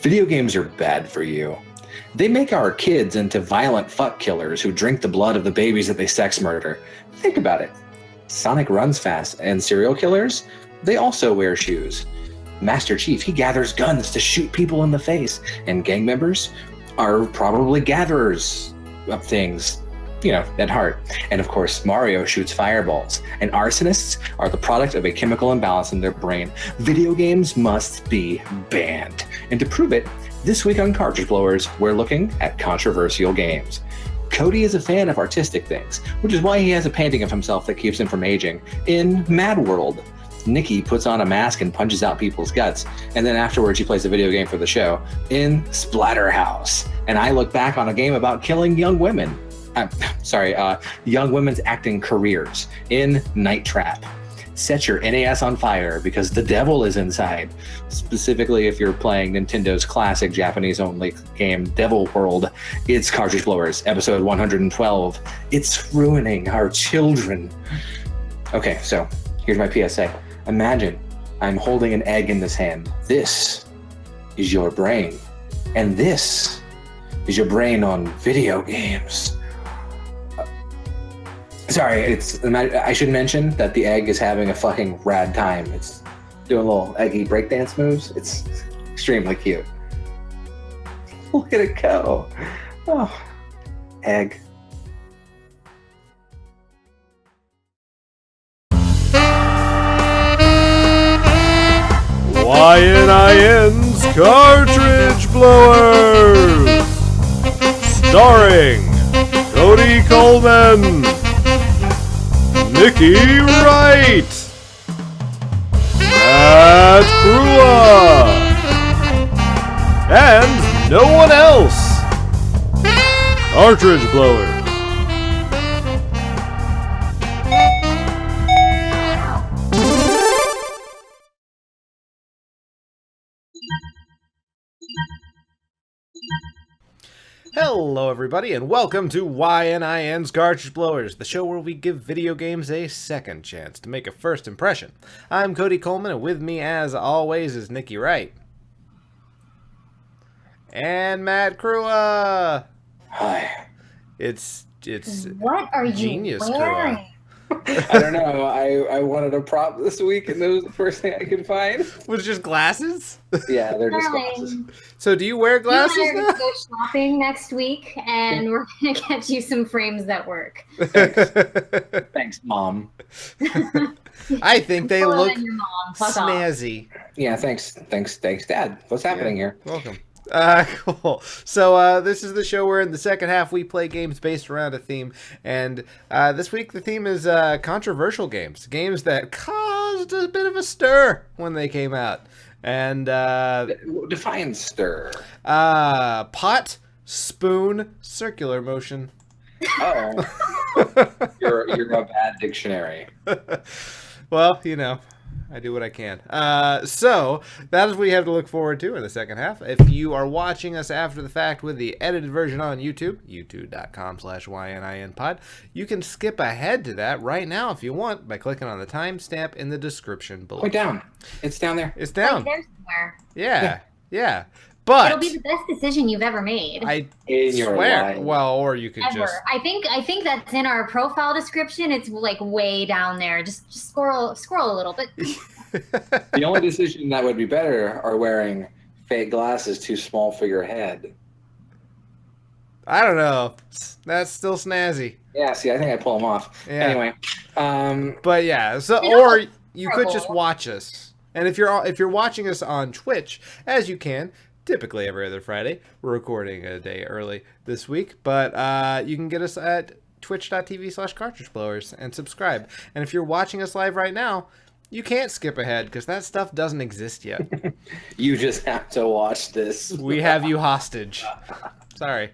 Video games are bad for you. They make our kids into violent fuck killers who drink the blood of the babies that they sex murder. Think about it. Sonic runs fast, and serial killers, they also wear shoes. Master Chief, he gathers guns to shoot people in the face, and gang members are probably gatherers of things, at heart. And of course, Mario shoots fireballs, and arsonists are the product of a chemical imbalance in their brain. Video games must be banned. And to prove it, this week on Cartridge Blowers, we're looking at controversial games. Cody is a fan of artistic things, which is why he has a painting of himself that keeps him from aging in Madworld. Nikki puts on a mask and punches out people's guts, and then afterwards she plays a video game for the show in Splatterhouse. And I look back on a game about killing young women. Young women's acting careers in Night Trap. Set your NAS on fire because the devil is inside. Specifically, if you're playing Nintendo's classic Japanese-only game, Devil World, it's Cartridge Blowers, episode 112. It's ruining our children. Okay, so here's my PSA. Imagine I'm holding an egg in this hand. This is your brain. And this is your brain on video games. I should mention that the egg is having a fucking rad time. It's doing little eggy breakdance moves. It's extremely cute. Look at it go. Oh, egg. YNIN's Cartridge Blowers! Starring Cody Coleman, Nikki Wright, Matt Krua, and no one else. Cartridge Blowers. Hello everybody and welcome to YNIN's Cartridge Blowers, the show where we give video games a second chance to make a first impression. I'm Cody Coleman and with me as always is Nikki Wright. And Matt Krua. Hi. It's what are genius you wearing? Krua. I don't know. I wanted a prop this week, and that was the first thing I could find. Was it just glasses? Yeah, they're just glasses. So do you wear glasses you and I now? are going to go shopping next week, and we're going to get you some frames that work. Thanks, Mom. I think they look Your mom. Fuck off. snazzy. Yeah, thanks, Dad. What's happening here? Welcome. Cool. So this is the show where in the second half we play games based around a theme, and this week the theme is controversial games that caused a bit of a stir when they came out. And Define stir. pot, spoon, circular motion. Oh, you're a bad dictionary. Well, I do what I can. So that is what we have to look forward to in the second half. If you are watching us after the fact with the edited version on YouTube, youtube.com/YNINpod, you can skip ahead to that right now if you want by clicking on the timestamp in the description below. Point down. It's down there. It's down. Right there somewhere. Yeah. But It'll be the best decision you've ever made. I In your swear. life. Well, or you could Ever. just. I think that's in our profile description. It's like way down there. Just scroll a little bit. The only decision that would be better are wearing fake glasses too small for your head. I don't know. That's still snazzy. Yeah, see, I think I pull them off. Yeah. Anyway, But yeah, so You know or what's you could just terrible? watch us, and if you're watching us on Twitch, as you can, typically every other Friday, we're recording a day early this week, but you can get us at twitch.tv/cartridgeblowers and subscribe. And if you're watching us live right now, you can't skip ahead because that stuff doesn't exist yet. you just have to watch this. We have you hostage. Sorry,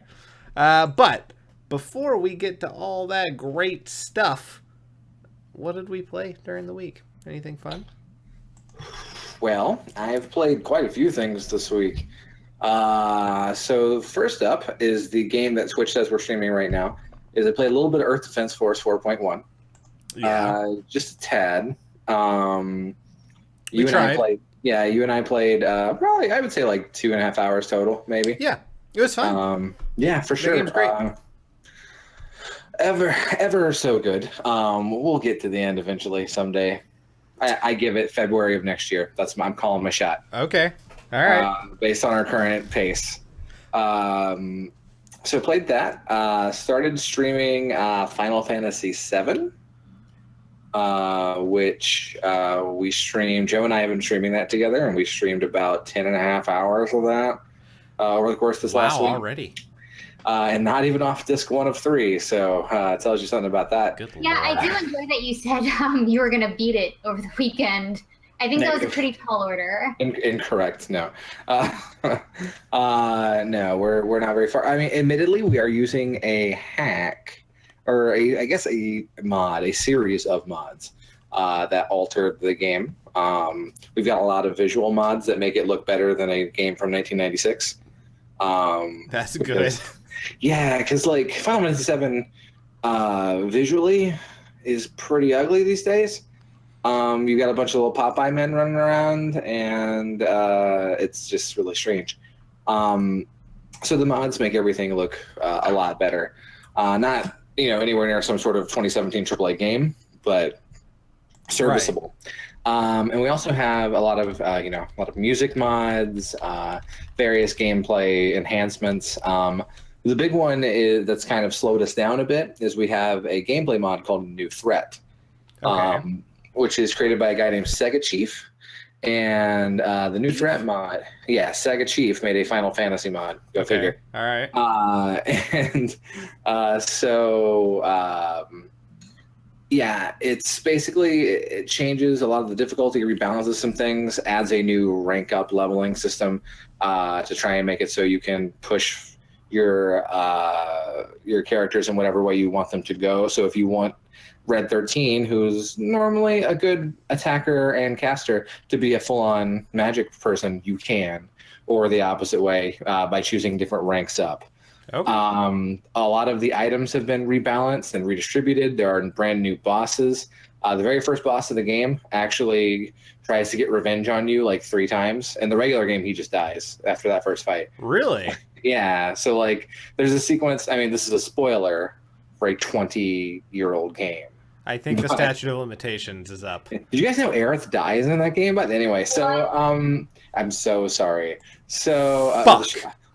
but before we get to all that great stuff, what did we play during the week? Anything fun? Well, I've played quite a few things this week. So first up is the game that Twitch says we're streaming right now. Is I played a little bit of Earth Defense Force 4.1. Yeah. Just a tad. We You and tried. I played. Yeah, you and I played probably I would say like 2.5 hours total, maybe. Yeah, it was fun. Yeah, for The sure. game's great. Ever so good. We'll get to the end eventually someday. I give it February of next year. I'm calling my shot. Okay. All right. Based on our current pace. So played that. Started streaming Final Fantasy VII, which we streamed. Joe and I have been streaming that together, and we streamed about 10.5 hours of that over the course of this last week. Already. And not even off disc 1 of 3, so it tells you something about that. Good Yeah, Lord. I do enjoy that you said you were going to beat it over the weekend. I think that was a pretty tall order. Incorrect. No, no, we're not very far. I mean, admittedly, we are using a hack, or I guess a mod, a series of mods that altered the game. We've got a lot of visual mods that make it look better than a game from 1996. That's good. Yeah, because like Final Fantasy VII visually is pretty ugly these days. You got a bunch of little Popeye men running around, and it's just really strange. So the mods make everything look a lot better. Not anywhere near some sort of 2017 AAA game, but serviceable. Right. And we also have a lot of music mods, various gameplay enhancements. The big one that's kind of slowed us down a bit is we have a gameplay mod called New Threat. Okay. Which is created by a guy named Sega Chief. And the New Threat mod, Sega Chief made a Final Fantasy mod. Go figure. All right. It's basically, it changes a lot of the difficulty, rebalances some things, adds a new rank up leveling system to try and make it so you can push your characters in whatever way you want them to go. So if you want Red 13, who's normally a good attacker and caster, to be a full-on magic person, you can, or the opposite way by choosing different ranks up. Okay. A lot of the items have been rebalanced and redistributed. There are brand new bosses. The very first boss of the game actually tries to get revenge on you like 3 times. In the regular game, he just dies after that first fight. Really? Yeah. So like, there's a sequence. I mean, this is a spoiler for a 20-year-old game. I think the statute of limitations is up. Did you guys know Aerith dies in that game? But anyway, so I'm so sorry. So fuck.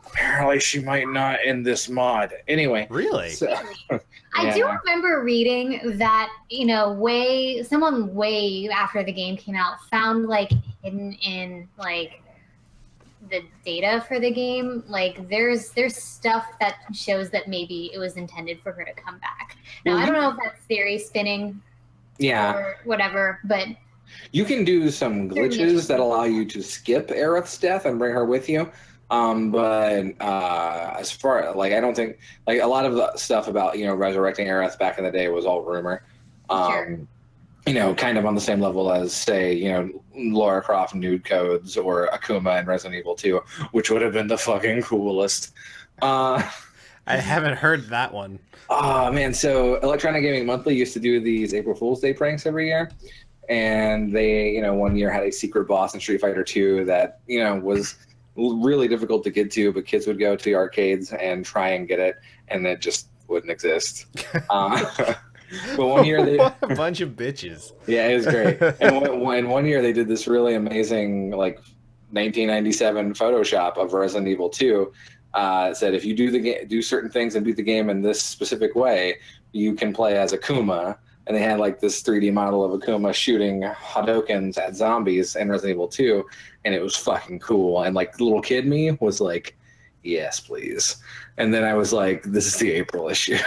Apparently she might not in this mod. Anyway. Really? So, I do remember reading that, someone way after the game came out found like hidden in like the data for the game, like there's stuff that shows that maybe it was intended for her to come back. Now I don't know if that's theory spinning or whatever, but you can do some glitches that allow you to skip Aerith's death and bring her with you. But as far I don't think like a lot of the stuff about resurrecting Aerith back in the day was all rumor. Sure. Kind of on the same level as, say, Lara Croft nude codes or Akuma in Resident Evil 2, which would have been the fucking coolest. I haven't heard that one. Oh, man. So Electronic Gaming Monthly used to do these April Fool's Day pranks every year. And they, one year had a secret boss in Street Fighter 2 that, was really difficult to get to, but kids would go to the arcades and try and get it, and it just wouldn't exist. But one year they what a bunch of bitches. Yeah, it was great. And one year they did this really amazing 1997 Photoshop of Resident Evil 2. It said if you do certain things and beat the game in this specific way, you can play as Akuma. And they had this 3D model of Akuma shooting Hadokens at zombies in Resident Evil 2, and it was fucking cool. And the little kid me was like, yes, please. And then I was like, this is the April issue.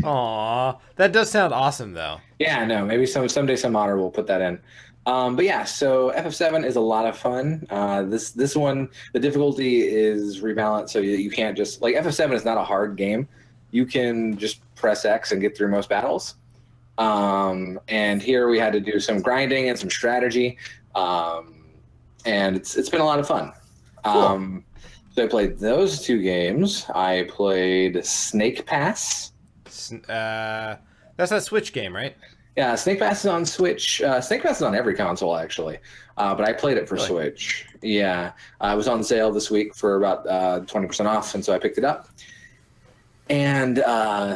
Aw, that does sound awesome, though. Yeah, no, maybe someday some modder will put that in. But yeah, so FF7 is a lot of fun. This one, the difficulty is rebalanced so that you can't just FF7 is not a hard game. You can just press X and get through most battles. And here we had to do some grinding and some strategy. And it's been a lot of fun. Cool. So I played those 2 games. I played Snake Pass. That's that Switch game, right? Yeah, Snake Pass is on Switch. Snake Pass is on every console, actually. But I played it for Really? Switch. Yeah. It was on sale this week for about 20% off, and so I picked it up. And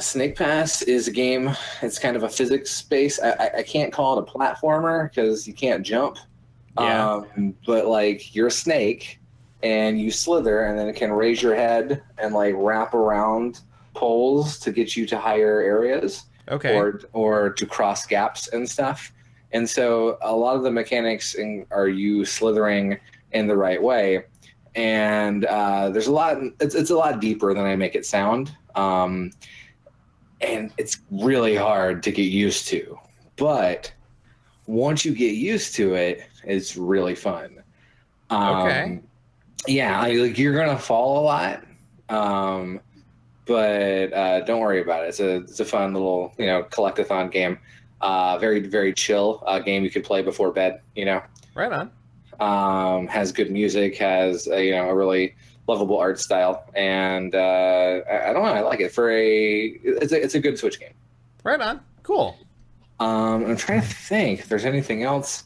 Snake Pass is a game, it's kind of a physics-based. I can't call it a platformer because you can't jump. Yeah. But, like, you're a snake, and you slither, and then it can raise your head and, like, wrap around poles to get you to higher areas. Okay. Or to cross gaps and stuff. And so a lot of the mechanics are you slithering in the right way. And there's a lot. It's a lot deeper than I make it sound. And it's really hard to get used to. But once you get used to it, it's really fun. Okay. Yeah, like you're gonna fall a lot. But don't worry about it. It's a fun little collectathon game. Very very chill game you could play before bed. Right on. Has good music. Has a really lovable art style, and I don't know. I like it for it's a good Switch game. Right on. Cool. I'm trying to think if there's anything else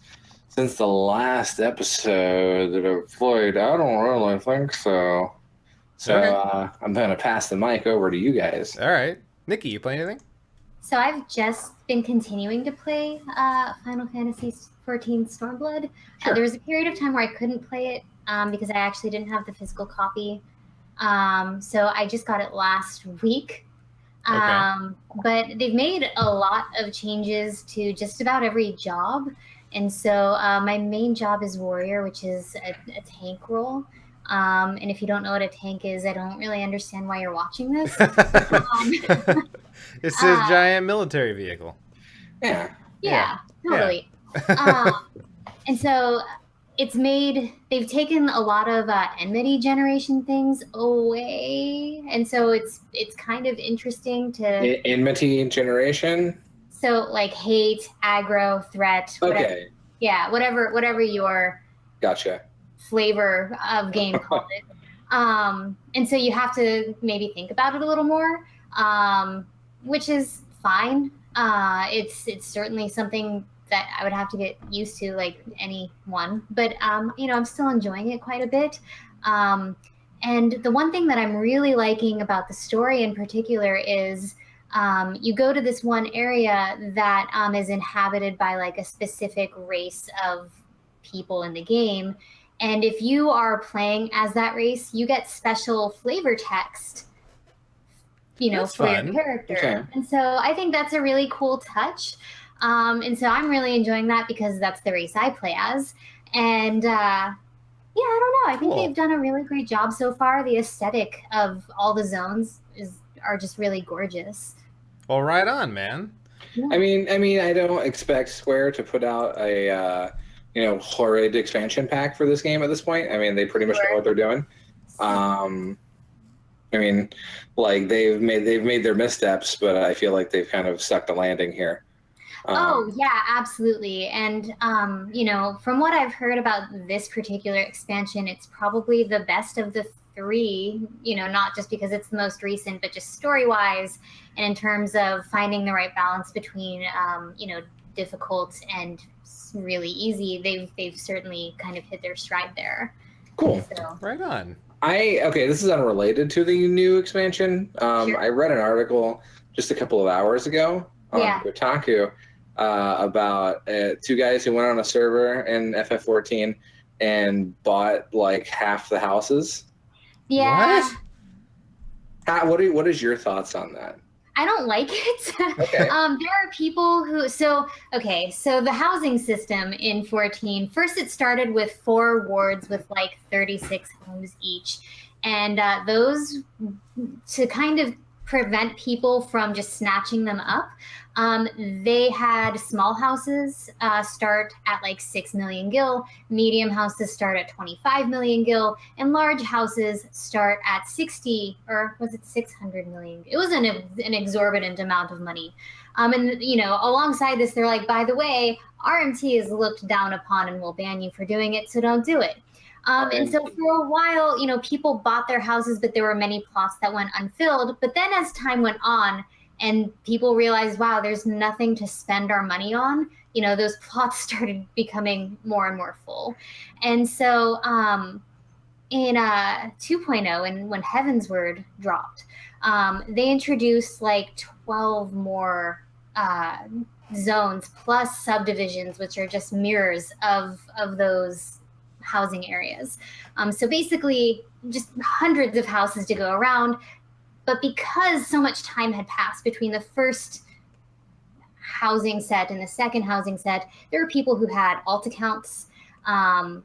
since the last episode that I've played. I don't really think so. So Okay. I'm going to pass the mic over to you guys. All right. Nikki, you play anything? So I've just been continuing to play Final Fantasy XIV Stormblood. Sure. There was a period of time where I couldn't play it because I actually didn't have the physical copy. So I just got it last week. But they've made a lot of changes to just about every job. And so my main job is Warrior, which is a tank role. And if you don't know what a tank is, I don't really understand why you're watching this. It's a giant military vehicle. Yeah, totally. And so they've taken a lot of enmity generation things away. And so it's kind of interesting to... Enmity generation? So like hate, aggro, threat. Whatever, Okay. Yeah, whatever your... Gotcha. flavor of game called it. And so you have to maybe think about it a little more, which is fine. It's certainly something that I would have to get used to, like anyone. But I'm still enjoying it quite a bit. And the one thing that I'm really liking about the story in particular is you go to this one area that is inhabited by like a specific race of people in the game. And if you are playing as that race, you get special flavor text, That's for fun. your character. Okay. And so I think that's a really cool touch. And so I'm really enjoying that because that's the race I play as. And I don't know. I think Cool. they've done a really great job so far. The aesthetic of all the zones are just really gorgeous. Well, right on, man. I mean, I don't expect Square to put out a horrid expansion pack for this game at this point. I mean, they pretty much know what they're doing. I mean, like they've made their missteps, but I feel like they've kind of stuck the landing here. Oh yeah, absolutely. And from what I've heard about this particular expansion, it's probably the best of the three, not just because it's the most recent, but just story-wise and in terms of finding the right balance between difficult and really easy. They've certainly kind of hit their stride there. Cool. So, Right on. This is unrelated to the new expansion. Sure. I read an article just a couple of hours ago on Yeah. Kotaku about two guys who went on a server in FF14 and bought like half the houses. yeah. What? What is your thoughts on that? I don't like it. Okay. There are people who, so the housing system in 14, first it started with 4 wards with like 36 homes each. And those, to kind of prevent people from just snatching them up, they had small houses start at like 6 million gil, medium houses start at 25 million gil, and large houses start at 60, or was it 600 million? It was an exorbitant amount of money. And, alongside this, they're like, by the way, RMT is looked down upon and will ban you for doing it, so don't do it. And so for a while, people bought their houses, but there were many plots that went unfilled. But then as time went on, and people realized, wow, there's nothing to spend our money on. You know, those plots started becoming more and more full. And so in 2.0, and when Heavensward dropped, they introduced like 12 more zones plus subdivisions, which are just mirrors of those housing areas. So basically just hundreds of houses to go around. But because so much time had passed between the first housing set and the second housing set, there were people who had alt accounts and,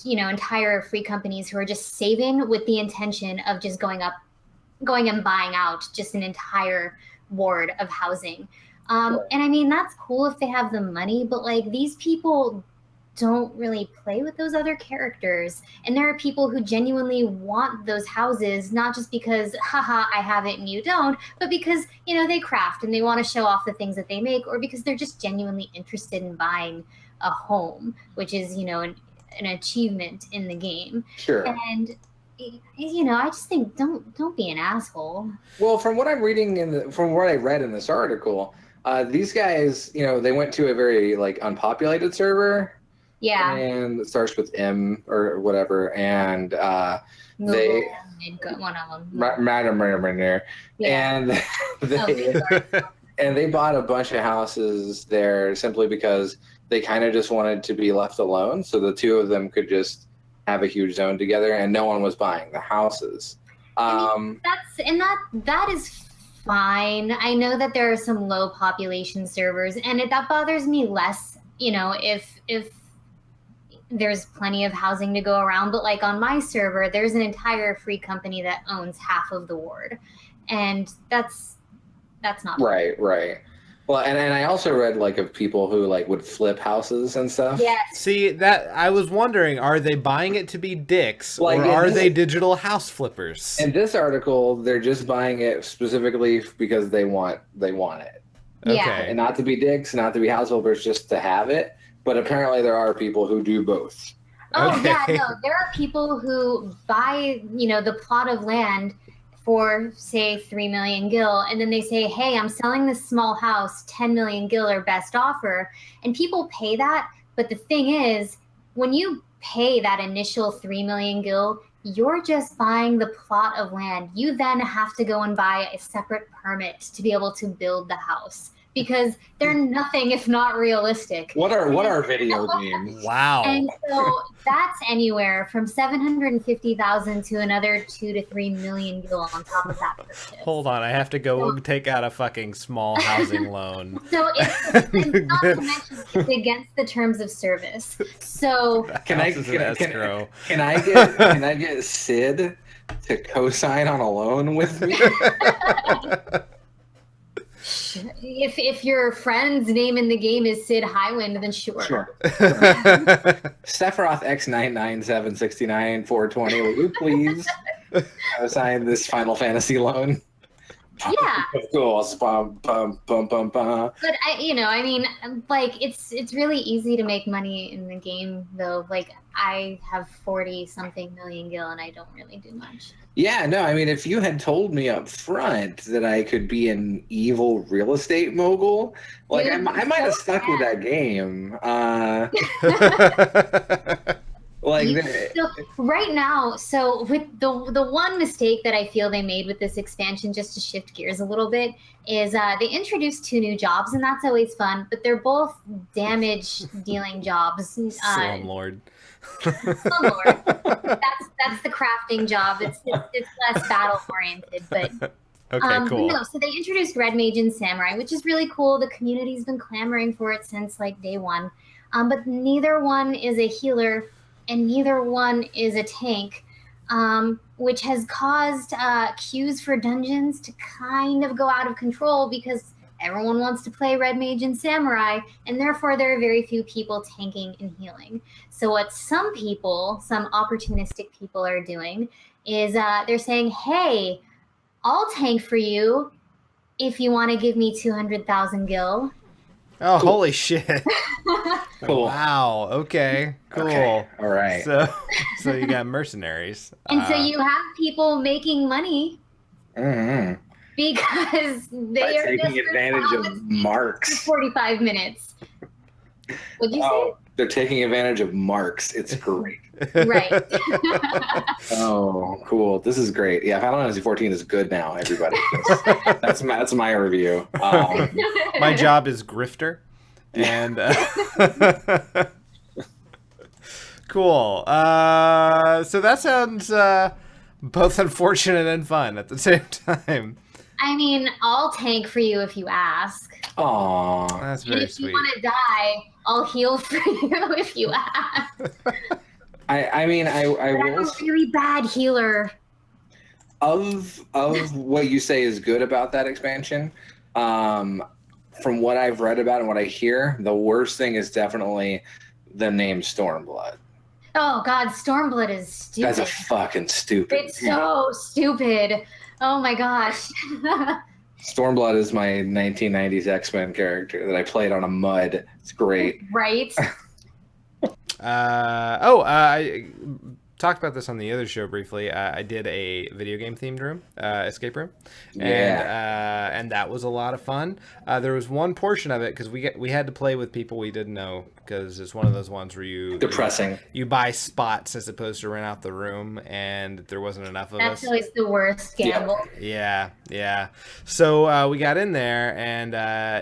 you know, entire free companies who are just saving with the intention of just going and buying out just an entire ward of housing. And I mean, that's cool if they have the money, but like these people don't really play with those other characters. And there are people who genuinely want those houses, not just because, haha, I have it and you don't, but because, you know, they craft and they want to show off the things that they make, or because they're just genuinely interested in buying a home, which is, you know, an achievement in the game. Sure. And, you know, I just think don't be an asshole. Well, from what I'm reading from what I read in this article, these guys, you know, they went to a very like unpopulated server. Yeah. And it starts with M or whatever, and they one of them. Yeah. And they bought a bunch of houses there simply because they kind of just wanted to be left alone, so the two of them could just have a huge zone together, and no one was buying the houses. I mean, that is fine. I know that there are some low population servers, and that bothers me less. You know, if there's plenty of housing to go around, but like on my server, there's an entire free company that owns half of the ward, and that's not right. Well, and I also read like of people who like would flip houses and stuff. Yes. See, that I was wondering, are they buying it to be dicks, like, or are they digital house flippers? In this article, they're just buying it specifically because they want it. Okay. Yeah. And not to be dicks, not to be house flippers, just to have it. But apparently there are people who do both. Oh, Okay. yeah, no. There are people who buy, you know, the plot of land for, say, 3 million gil, and then they say, hey, I'm selling this small house, 10 million gil or best offer. And people pay that. But the thing is, when you pay that initial 3 million gil, you're just buying the plot of land. You then have to go and buy a separate permit to be able to build the house, because they're nothing if not realistic. What are video games? Wow. And so that's anywhere from 750,000 to another 2 to 3 million gil on top of that purchase. Hold on, I have to go take out a fucking small housing loan. So it's not to mention it's against the terms of service. So Can I get Sid to co-sign on a loan with me? if your friend's name in the game is Sid Highwind, then sure. Sephiroth X99769420, will you please co-sign this Final Fantasy loan? Yeah. Of course. Bum, bum, bum, bum, bum. But it's really easy to make money in the game, though. Like, I have 40 something million gil and I don't really do much. Yeah, no, I mean, if you had told me up front that I could be an evil real estate mogul, like, I might have stuck with that game. So right now, so with the one mistake that I feel they made with this expansion, just to shift gears a little bit, is they introduced 2 new jobs, and that's always fun, but they're both damage dealing jobs. Slumlord. Slumlord. That's the crafting job. It's less battle oriented, but okay, cool. No, so they introduced Red Mage and Samurai, which is really cool. The community's been clamoring for it since like day one, but neither one is a healer. And neither one is a tank, which has caused queues for dungeons to kind of go out of control because everyone wants to play Red Mage and Samurai, and therefore there are very few people tanking and healing. So what some opportunistic people are doing is they're saying, hey, I'll tank for you if you want to give me 200,000 gil. Oh, cool. Holy shit. Cool. Wow. Okay. Cool. Okay. All right. So you got mercenaries. And so you have people making money. Mm-hmm. because they are taking advantage of marks. 45 minutes. What'd you say? They're taking advantage of marks. It's great. Right. Oh, cool. This is great. Yeah, Final Fantasy 14 is good now, everybody. That's my review. My job is grifter. And cool. So that sounds both unfortunate and fun at the same time. I mean, I'll tank for you if you ask. Aw. That's And very if sweet. you want to die, I'll heal for you if you ask. I mean, I But I'm will. a really bad healer. Of what you say is good about that expansion, from what I've read about and what I hear, the worst thing is definitely the name Stormblood. Oh God, Stormblood is stupid. That's a fucking stupid. It's so stupid. Oh my gosh. Stormblood is my 1990s X-Men character that I played on a mud. It's great. Right? I talked about this on the other show briefly. I did a video game themed room, escape room, and that was a lot of fun. There was one portion of it because we had to play with people we didn't know because it's one of those ones where Depressing. you buy spots as opposed to rent out the room, and there wasn't enough of us. That's always the worst gamble. Yeah. So we got in there, and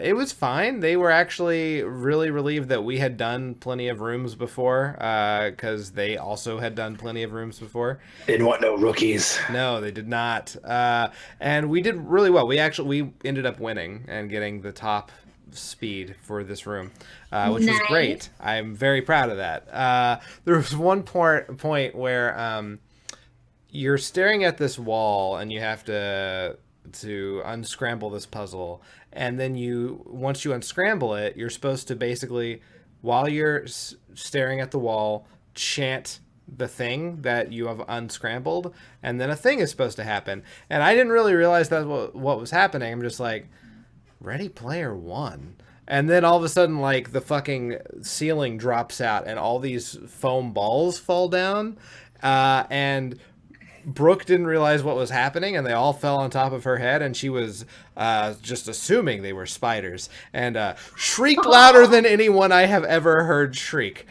it was fine. They were actually really relieved that we had done plenty of rooms before, because they also had done plenty of rooms before. Didn't want no rookies. No, they did not. And we did really well. We ended up winning and getting the top speed for this room, which was great. I'm very proud of that. There was one point where you're staring at this wall and you have to unscramble this puzzle, and then once you unscramble it, you're supposed to basically, while you're staring at the wall, chant the thing that you have unscrambled, and then a thing is supposed to happen. And I didn't really realize that's what was happening. I'm just like, Ready Player One. And then all of a sudden, like, the fucking ceiling drops out and all these foam balls fall down. And Brooke didn't realize what was happening, and they all fell on top of her head, and she was just assuming they were spiders, and shrieked louder than anyone I have ever heard shriek.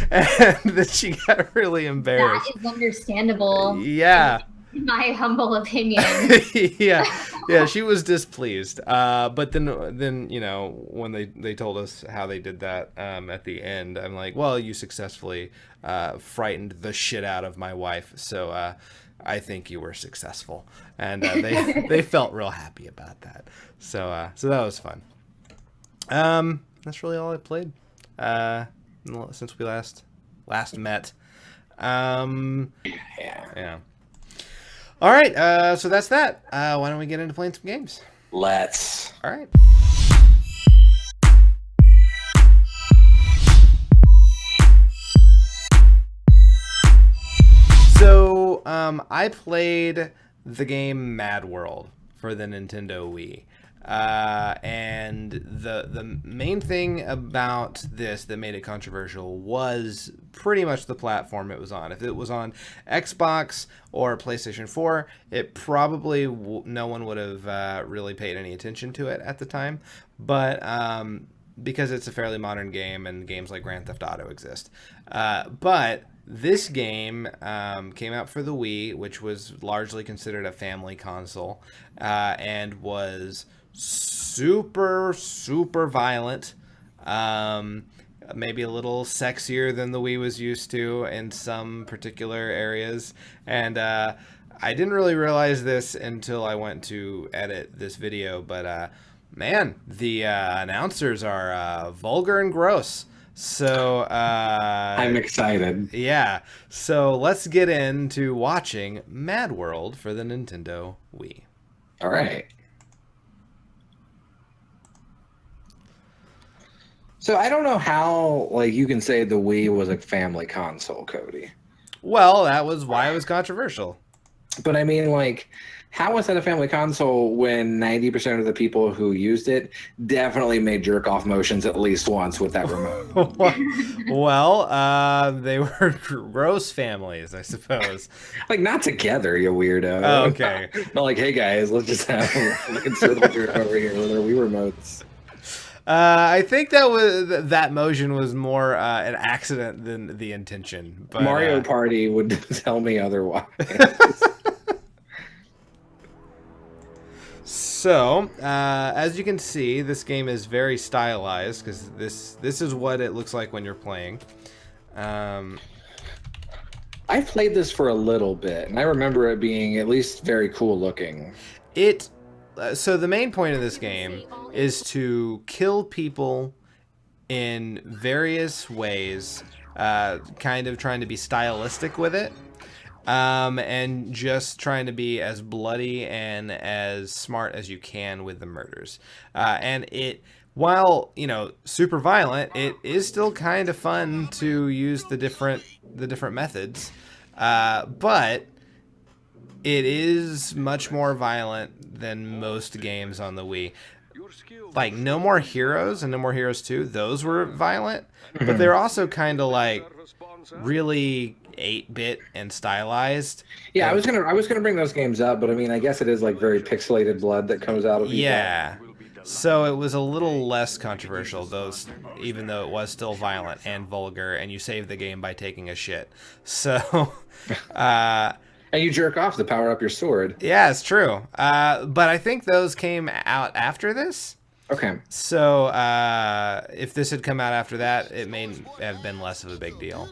And then she got really embarrassed. That is understandable. Yeah. In my humble opinion. yeah, she was displeased. But then when they told us how they did that at the end, I'm like, well, you successfully frightened the shit out of my wife, so I think you were successful, and they felt real happy about that. So that was fun. That's really all I played since we last met. Yeah. All right, so that's that. Why don't we get into playing some games? Let's. All right. So, I played the game Madworld for the Nintendo Wii. And the main thing about this that made it controversial was pretty much the platform it was on. If it was on Xbox or PlayStation 4, it probably no one would have really paid any attention to it at the time. But because it's a fairly modern game and games like Grand Theft Auto exist. But this game came out for the Wii, which was largely considered a family console, and was super violent, maybe a little sexier than the Wii was used to in some particular areas, and I didn't really realize this until I went to edit this video, but man, the announcers are vulgar and gross. So I'm excited. Yeah, so let's get into watching Madworld for the Nintendo Wii. All right. So I don't know how, like, you can say the Wii was a family console, Cody. Well, that was why it was controversial. But I mean, like, how was that a family console when 90% of the people who used it definitely made jerk off motions at least once with that remote? Well, they were gross families, I suppose. Like, not together, you weirdo. Oh, okay. Not like, hey guys, let's just have a circle jerk over here with our Wii remotes. I think that motion was more an accident than the intention. But, Mario Party would tell me otherwise. So, as you can see, this game is very stylized because this is what it looks like when you're playing. I played this for a little bit, and I remember it being at least very cool looking. So the main point of this game is to kill people in various ways, kind of trying to be stylistic with it. And just trying to be as bloody and as smart as you can with the murders. And while, super violent, it is still kind of fun to use the different methods. But it is much more violent than most games on the Wii. Like No More Heroes and No More Heroes 2, those were violent, but they're also kind of like really 8-bit and stylized. Yeah, I was gonna bring those games up, but I mean, I guess it is like very pixelated blood that comes out of people. Yeah. So it was a little less controversial, even though it was still violent and vulgar, and you save the game by taking a shit. So, and you jerk off to power up your sword. Yeah, it's true. But I think those came out after this. Okay. So if this had come out after that, it may have been less of a big deal.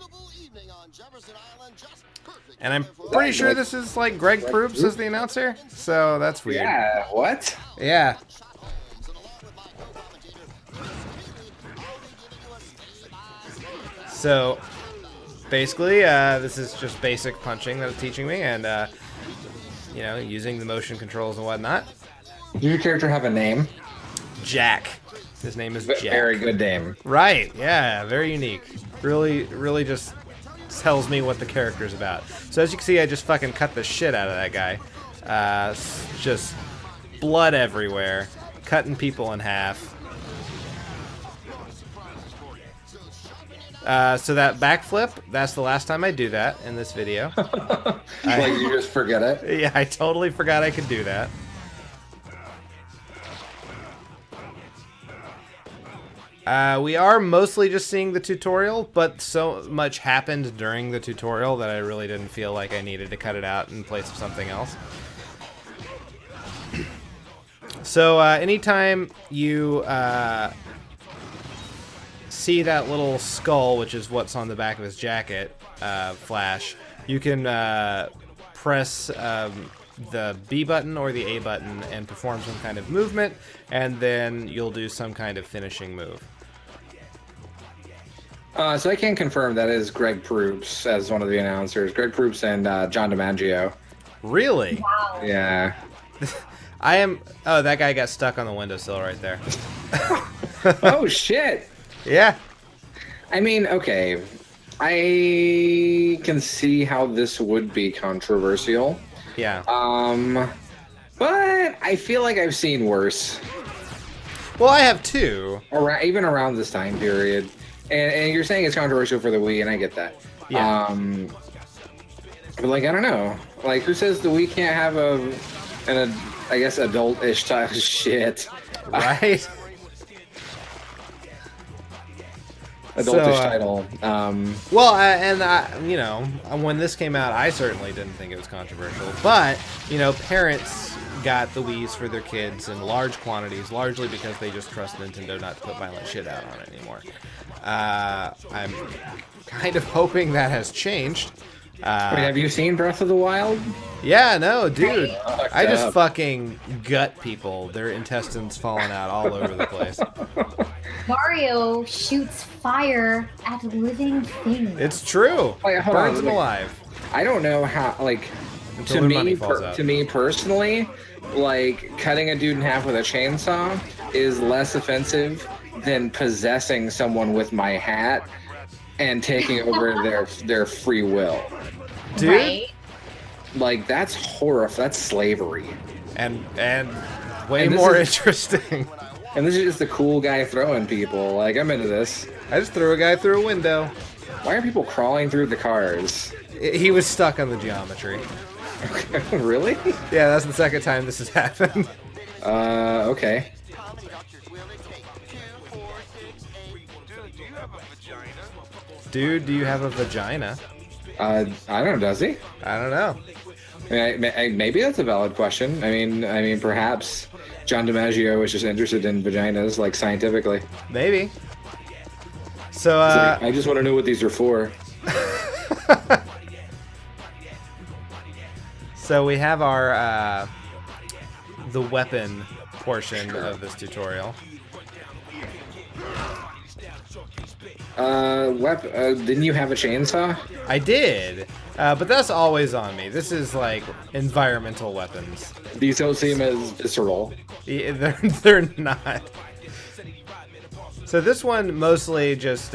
And I'm pretty sure this is like Greg Proops as the announcer, so that's weird. Yeah, what? Yeah. So basically, this is just basic punching that it's teaching me, and using the motion controls and whatnot. Does your character have a name? Jack. His name is Jack. Very good name. Right. Yeah. Very unique. Really just tells me what the character's about. So as you can see, I just fucking cut the shit out of that guy. Just blood everywhere, cutting people in half. So that backflip, that's the last time I do that in this video. Like you just forget it? Yeah, I totally forgot I could do that. We are mostly just seeing the tutorial, but so much happened during the tutorial that I really didn't feel like I needed to cut it out in place of something else. So anytime you see that little skull, which is what's on the back of his jacket, flash, you can press the B button or the A button and perform some kind of movement, and then you'll do some kind of finishing move. So I can confirm that is Greg Proops as one of the announcers. Greg Proops and John DiMaggio. Really? Wow. Yeah. I am... Oh, that guy got stuck on the windowsill right there. Oh, shit. Yeah. I mean, okay. I can see how this would be controversial. Yeah. But I feel like I've seen worse. Well, I have two. Even around this time period. And you're saying it's controversial for the Wii, and I get that. Yeah. But like, I don't know. Like, who says the Wii can't have an I guess adult-ish type of shit? Right. Adult-ish title. Well, when this came out, I certainly didn't think it was controversial. But, parents got the Wiis for their kids in large quantities, largely because they just trust Nintendo not to put violent shit out on it anymore. I'm kind of hoping that has changed. Wait, have you seen Breath of the Wild? Yeah, no, dude. I just up. fucking gut people. Their intestines falling out all over the place. Mario shoots fire at living things. It's true. Wait, hold Burns on, them wait. alive. I don't know how, like, Until their money falls out. to me personally, like, cutting a dude in half with a chainsaw is less offensive than possessing someone with my hat and taking over their free will. Dude, Right? Like, that's horrifying. That's slavery. And way And this more is- interesting. And this is just the cool guy throwing people. Like, I'm into this. I just threw a guy through a window. Why are people crawling through the cars? He was stuck on the geometry. Really? Yeah, that's the second time this has happened. Okay. Dude, do you have a vagina? I don't know, does he? I don't know. I mean, maybe that's a valid question. I mean, perhaps John DiMaggio was just interested in vaginas, like, scientifically. Maybe. So, I just want to know what these are for. so we have our, the weapon portion of this tutorial. Didn't you have a chainsaw? I did, but that's always on me. This is like environmental weapons. These don't seem as visceral. Yeah, they're not. So this one mostly just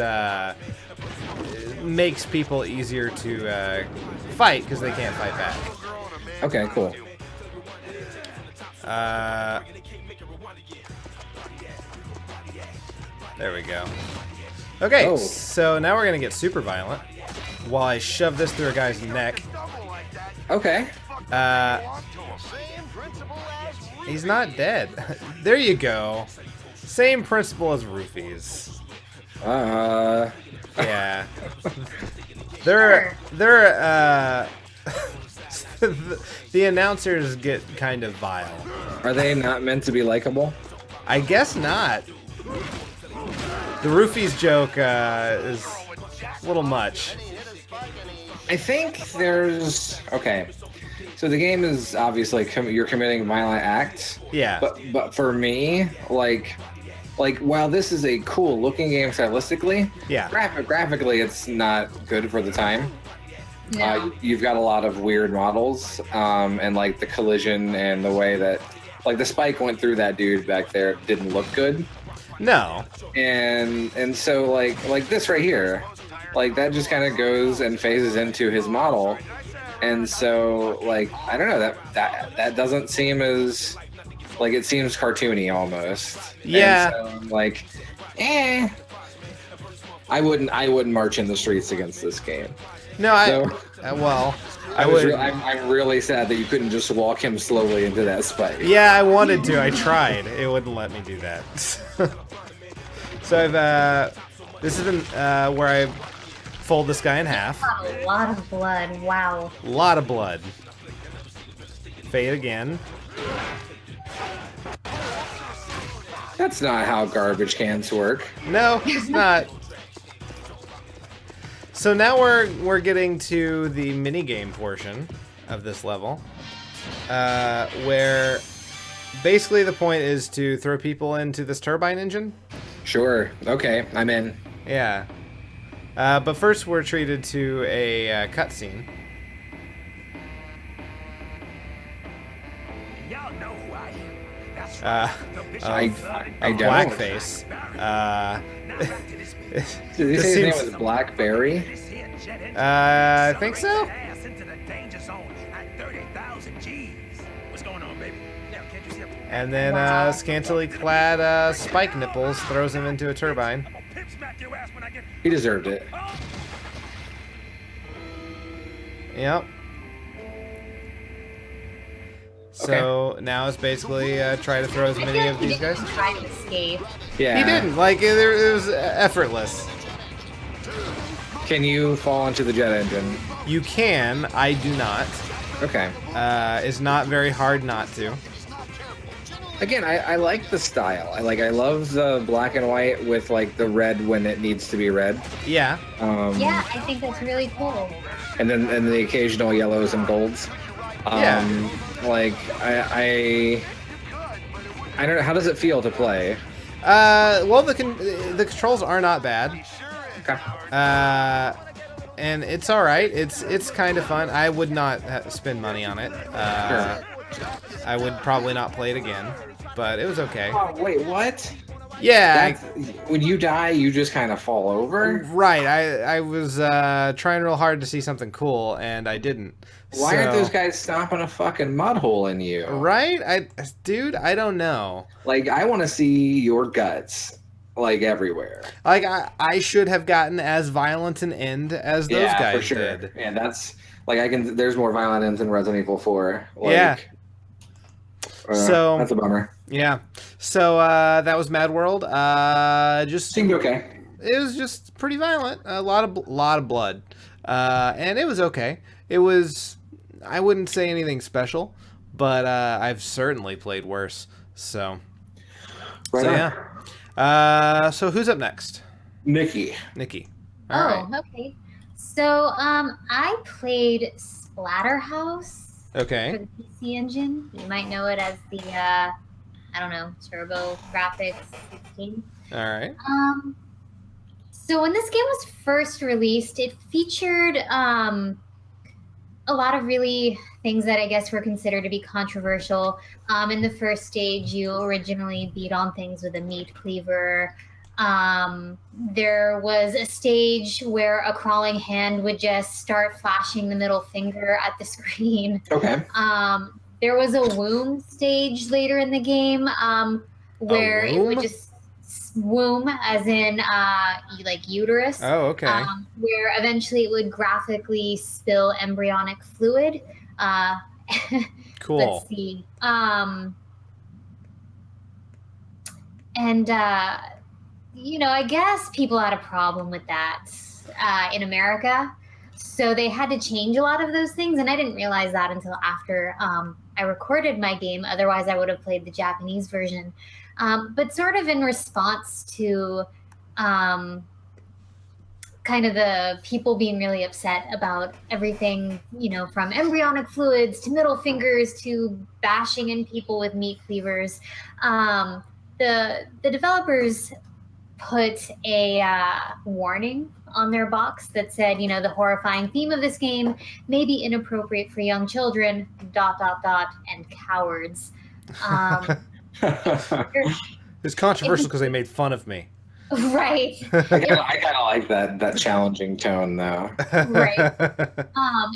makes people easier to fight because they can't fight back. Okay, cool. There we go. Okay, Oh. so now we're gonna get super violent while I shove this through a guy's neck. Okay. He's not dead. There you go. Same principle as roofies. Yeah. They're the announcers get kind of vile. Are they not meant to be likable? I guess not. The roofies joke is a little much. I think there's okay. So the game is obviously you're committing violent acts. Yeah. But for me, like while this is a cool looking game stylistically, Yeah. graphically it's not good for the time. No. You've got a lot of weird models, and like the collision and the way that like the spike went through that dude back there didn't look good. No. And so like this right here, like that just kind of goes and phases into his model, and so like I don't know that doesn't seem as like it seems cartoony almost. Yeah. And so, like, I wouldn't march in the streets against this game. No, So- I would. I'm really sad that you couldn't just walk him slowly into that spike. Yeah, I wanted to. I tried. It wouldn't let me do that. So I've this is where I fold this guy in half. A lot of blood. Wow. A lot of blood. Fade again. That's not how garbage cans work. No, it's not. So now we're getting to the mini game portion of this level, where basically the point is to throw people into this turbine engine. Sure. Okay, I'm in. Yeah. But first we're treated to a cutscene. Y'all know who I am. That's I don't. Blackface. Did he This say his name seems- was Blackberry? I think so. And then scantily clad Spike Nipples throws him into a turbine. He deserved it. Yep. So now it's basically try to throw as I many feel of like he these guys. didn't try to escape. Yeah. He didn't. Like it was effortless. Can you fall into the jet engine? You can. I do not. Okay. It's not very hard not to. Again, I like the style. I love the black and white with like the red when it needs to be red. Yeah. Yeah, I think that's really cool. And then the occasional yellows and golds. Yeah. Like I don't know. How does it feel to play? Well, the controls are not bad. Okay. And it's all right. It's kind of fun. I would not spend money on it. Sure. I would probably not play it again, but it was okay. Oh wait, what? Yeah, When you die, you just kind of fall over. right. I was trying real hard to see something cool, and I didn't. Why aren't So- those guys stomping a fucking mud hole in you? Right? Dude, I don't know. Like, I want to see your guts, like, everywhere. Like, I should have gotten as violent an end as those guys for sure. did. Yeah, that's like there's more violent ends in Resident Evil 4. Like, Yeah. So that's a bummer. yeah. So that was Madworld. Just Seemed okay. it was just pretty violent. A lot of blood. And it was okay. It was, I wouldn't say anything special, but I've certainly played worse. So Right on. yeah. So who's up next? Nikki. Nikki. All right. Okay. So I played Splatterhouse for Okay. the PC Engine. You might know it as the I don't know, Turbografx 16. All right. So when this game was first released, it featured a lot of really things that I guess were considered to be controversial. In the first stage, you originally beat on things with a meat cleaver. There was a stage where a crawling hand would just start flashing the middle finger at the screen. Okay. There was a womb stage later in the game where it would womb? just womb, as in like uterus. Oh, okay. Where eventually it would graphically spill embryonic fluid. Cool. Let's see. And I guess people had a problem with that in America, so they had to change a lot of those things. And I didn't realize that until after I recorded my game. Otherwise, I would have played the Japanese version. But sort of in response to kind of the people being really upset about everything, from embryonic fluids to middle fingers to bashing in people with meat cleavers, the developers put a warning on their box that said, the horrifying theme of this game may be inappropriate for young children, ... and cowards. It's controversial because they made fun of me. Right. I kind of like that challenging tone, though. Right.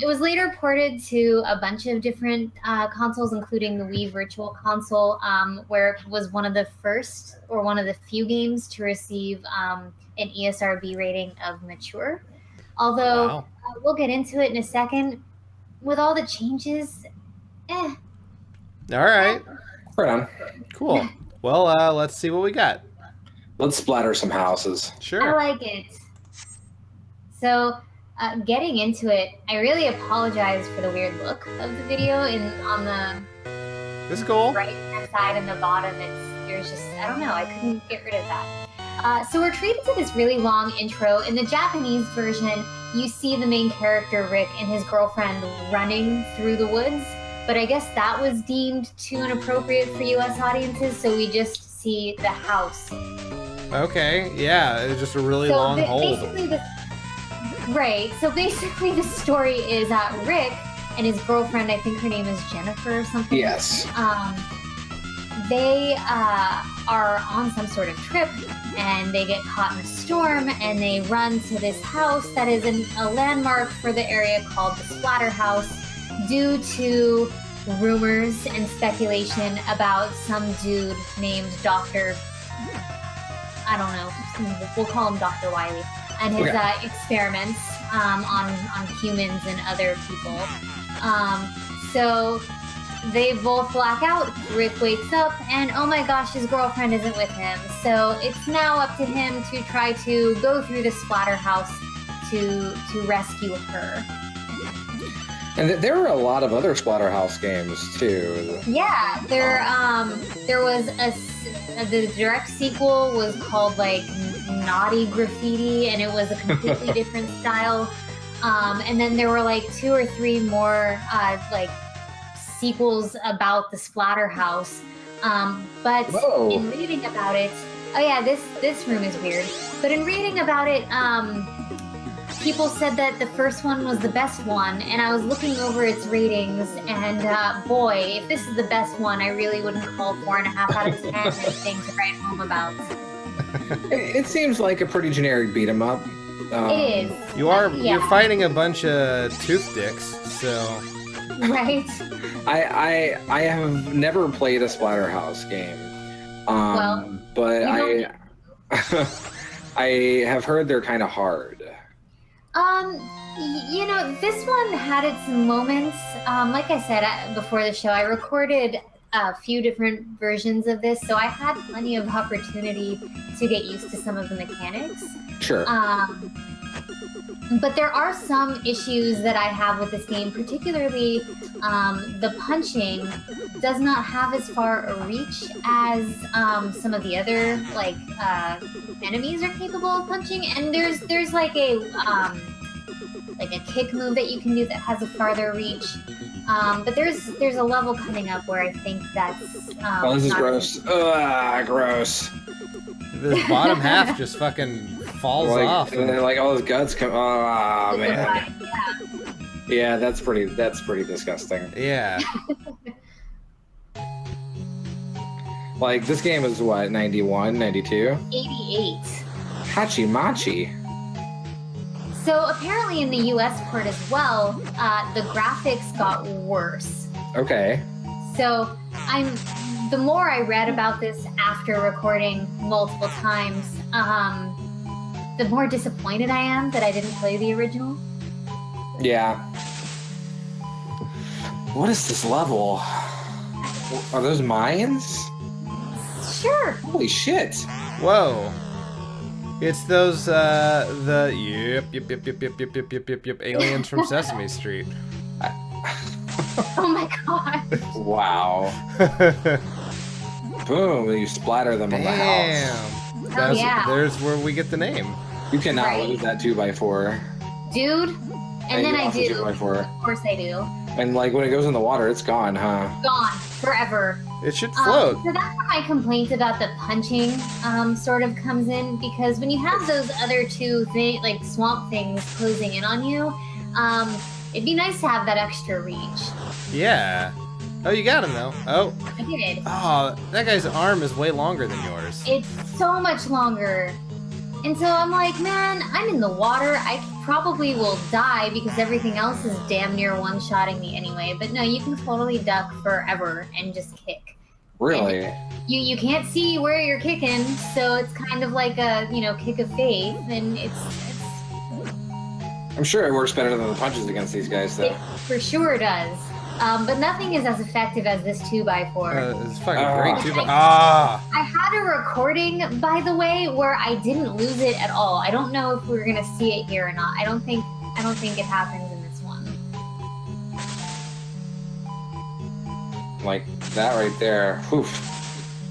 It was later ported to a bunch of different consoles, including the Wii Virtual Console, where it was one of the first or one of the few games to receive an ESRB rating of mature. Although Wow. we'll get into it in a second. With all the changes, All right. Right on. Cool. Well, let's see what we got. Let's splatter some houses. I Sure. like it. So, getting into it, I really apologize for the weird look of the video. On the This is cool. right-hand side and the bottom, there's just, I don't know, I couldn't get rid of that. So we're treated to this really long intro. In the Japanese version, you see the main character, Rick, and his girlfriend running through the woods. But I guess that was deemed too inappropriate for US audiences, so we just see the house. Okay. Yeah. It's just a really long hold. Right. So basically the story is Rick and his girlfriend, I think her name is Jennifer or something. Yes. They are on some sort of trip, and they get caught in a storm, and they run to this house that is a landmark for the area called the Splatterhouse, due to rumors and speculation about some dude named Dr. I don't know, we'll call him Dr. Wiley, and his experiments on humans and other people. So they both black out. Rick wakes up, and oh my gosh, his girlfriend isn't with him. So it's now up to him to try to go through the Splatterhouse to rescue her. And there were a lot of other Splatterhouse games, too. Yeah, there was the direct sequel was called like Naughty Graffiti, and it was a completely different style. And then there were like 2 or 3 more like sequels about the Splatterhouse. But Whoa. in reading about it, oh yeah, this room is weird. But in reading about it, people said that the first one was the best one, and I was looking over its ratings, and boy, if this is the best one, I really wouldn't call 4.5 out of 10 anything to write home about. It seems like a pretty generic beat 'em up. It is. You're fighting a bunch of tooth dicks, so Right? I have never played a Splatterhouse game. Well, but you I have heard they're kind of hard. You know, this one had its moments. Like I said before the show, I recorded a few different versions of this, so I had plenty of opportunity to get used to some of the mechanics. Sure. But there are some issues that I have with this game, particularly the punching does not have as far a reach as some of the other enemies are capable of punching, and there's like a kick move that you can do that has a farther reach. But there's a level coming up where I think that's oh, this is gross. Ugh, gross. this bottom half just fucking falls off. And then, like, all his guts come. Oh man. Yeah. Yeah, that's pretty disgusting. Yeah. Like, this game is what, 91, 92? 88. Hachi-machi. So apparently in the US port as well, the graphics got worse. Okay. So the more I read about this after recording multiple times, the more disappointed I am that I didn't play the original. Yeah. What is this level? Are those mines? Sure. Holy shit. Whoa. It's those the yep aliens from Sesame Street. Oh my god. Wow. Boom, you splatter them on the house. Damn. Yeah. There's where we get the name. You cannot Right. lose that 2x4. Dude. And then I do. 2x4. Of course I do. And like when it goes in the water, it's gone, huh? Gone. Forever. It should float. So that's where my complaint about the punching sort of comes in, because when you have those other two like swamp things closing in on you, it'd be nice to have that extra reach. Yeah. Oh, you got him though. Oh. I did. Oh, that guy's arm is way longer than yours. It's so much longer. And so I'm like, man, I'm in the water. I probably will die because everything else is damn near one-shotting me anyway. But no, you can totally duck forever and just kick. Really? And you can't see where you're kicking, so it's kind of like a, kick of faith, and it's I'm sure it works better than the punches against these guys, though. it for sure does. But nothing is as effective as this 2x4. It's fucking great too. Ah. I had a recording, by the way, where I didn't lose it at all. I don't know if we're gonna see it here or not. I don't think it happens in this one. Like that right there. Oof.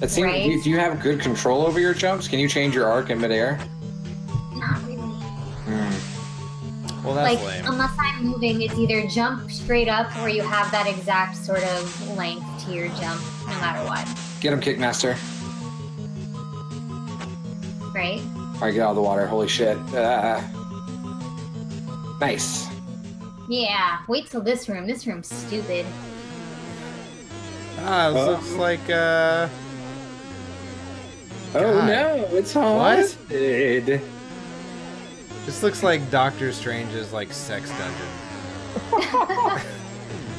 It seems. Right. Do you have good control over your jumps? Can you change your arc in midair? Not really. Well, that's Like, lame. unless I'm moving, it's either jump straight up or you have that exact sort of length to your jump, no matter what. Get him, Kickmaster. Right? All right, get out of the water. Holy shit. Nice. Yeah. Wait till this room. This room's stupid. Ah, this looks like Oh God. no, it's What? haunted. this looks like Doctor Strange's like sex dungeon.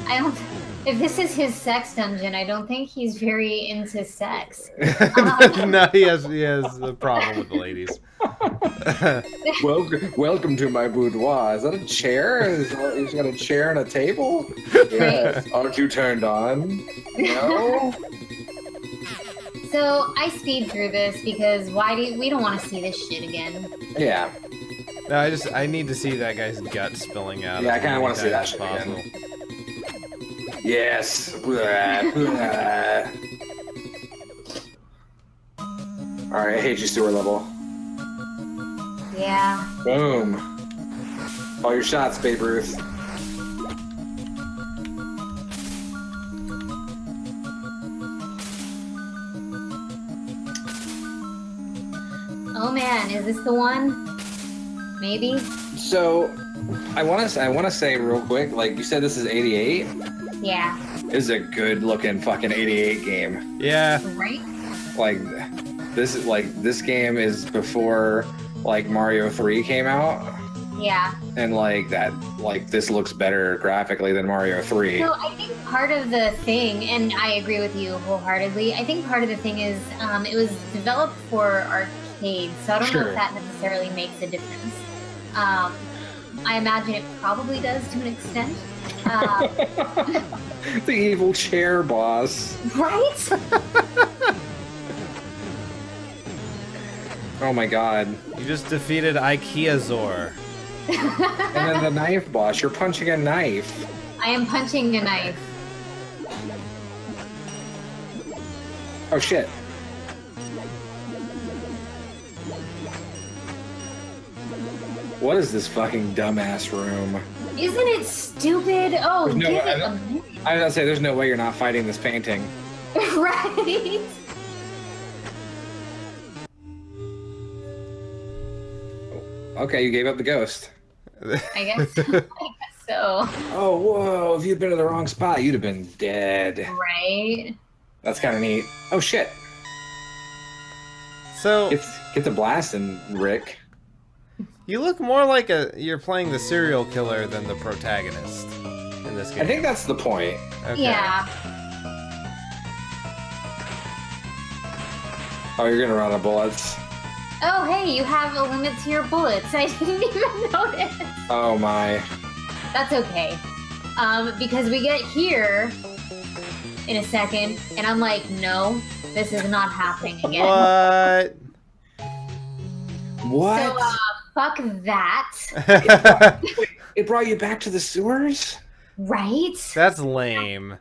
I don't. If this is his sex dungeon, I don't think he's very into sex. No, he has a problem with the ladies. Welcome to my boudoir. Is that a chair? He's got a chair and a table? Yes. Aren't you turned on? No? So I speed through this because we don't want to see this shit again. Yeah. No, I need to see that guy's gut spilling out. Yeah, I as kinda many wanna see that times shit as again. possible. Yes. Alright, I hate you, sewer level. Yeah. Boom. All your shots, Babe Ruth. Oh man, is this the one? Maybe. So, I want to say real quick, like you said, this is 88. Yeah. This is a good looking fucking 88 game. Yeah. Right? Like, this game is before like Mario 3 came out, Yeah. and this looks better graphically than Mario 3. So I think part of the thing, and I agree with you wholeheartedly, I think part of the thing is it was developed for arcade, so I don't know Sure. if that necessarily makes a difference. I imagine it probably does to an extent. The evil chair boss. Right? Oh my god. You just defeated IKEA-Zor. And then the knife boss. You're punching a knife. I am punching a knife. Oh shit. What is this fucking dumbass room? Isn't it stupid? Oh, There's no give way- it a minute. I was gonna say, there's no way you're not fighting this painting. Right? Okay, you gave up the ghost. I guess so. Oh, whoa. If you'd been in the wrong spot, you'd have been dead. Right? That's kind of neat. Oh, shit. So Get the blasting, Rick. you look more like you're playing the serial killer than the protagonist in this game. I think that's the point. Okay. Yeah. Oh, you're gonna run out of bullets. Oh, hey, you have a limit to your bullets. I didn't even notice. Oh, my. That's okay. Because we get here in a second, and I'm like, no, this is not happening again. What? What? So, fuck that. It brought you back to the sewers? Right? That's lame.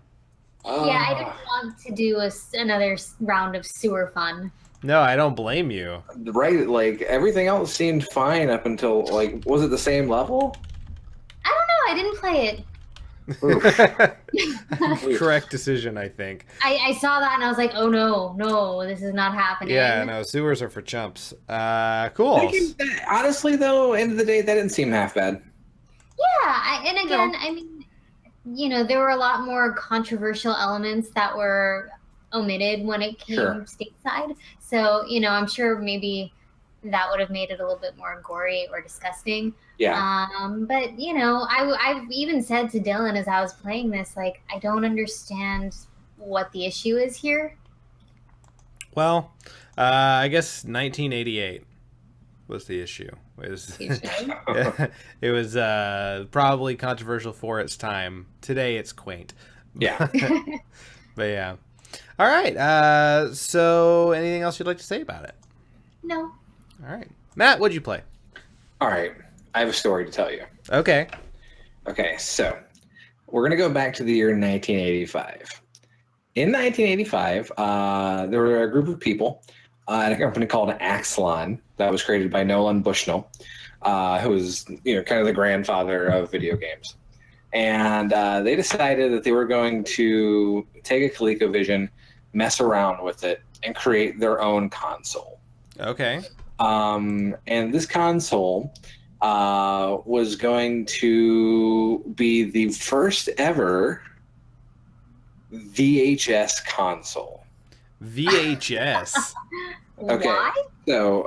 Yeah, I didn't want to do another round of sewer fun. No, I don't blame you. Right, like, everything else seemed fine up until, like, was it the same level? I don't know, I didn't play it. Correct decision, I think. I saw that and I was like, oh no, this is not happening. Yeah, no, sewers are for chumps. Cool. Honestly, though, end of the day, that didn't seem half bad. Yeah, and again, I mean, you know, there were a lot more controversial elements that were omitted when it came stateside. So, you know, I'm sure maybe that would have made it a little bit more gory or disgusting. Yeah. But, you know, I've even said to Dylan as I was playing this, like, I don't understand what the issue is here. Well, I guess 1988 was the issue. It was probably controversial for its time. Today it's quaint. Yeah. But yeah. All right. So anything else you'd like to say about it? No. All right. Matt, what'd you play? All right. I have a story to tell you. Okay. Okay, so we're going to go back to the year 1985. In 1985, there were a group of people at a company called Axlon that was created by Nolan Bushnell, who was, you know, kind of the grandfather of video games. And they decided that they were going to take a ColecoVision, mess around with it, and create their own console. Okay. And this console was going to be the first ever VHS console. VHS. Okay. Why? So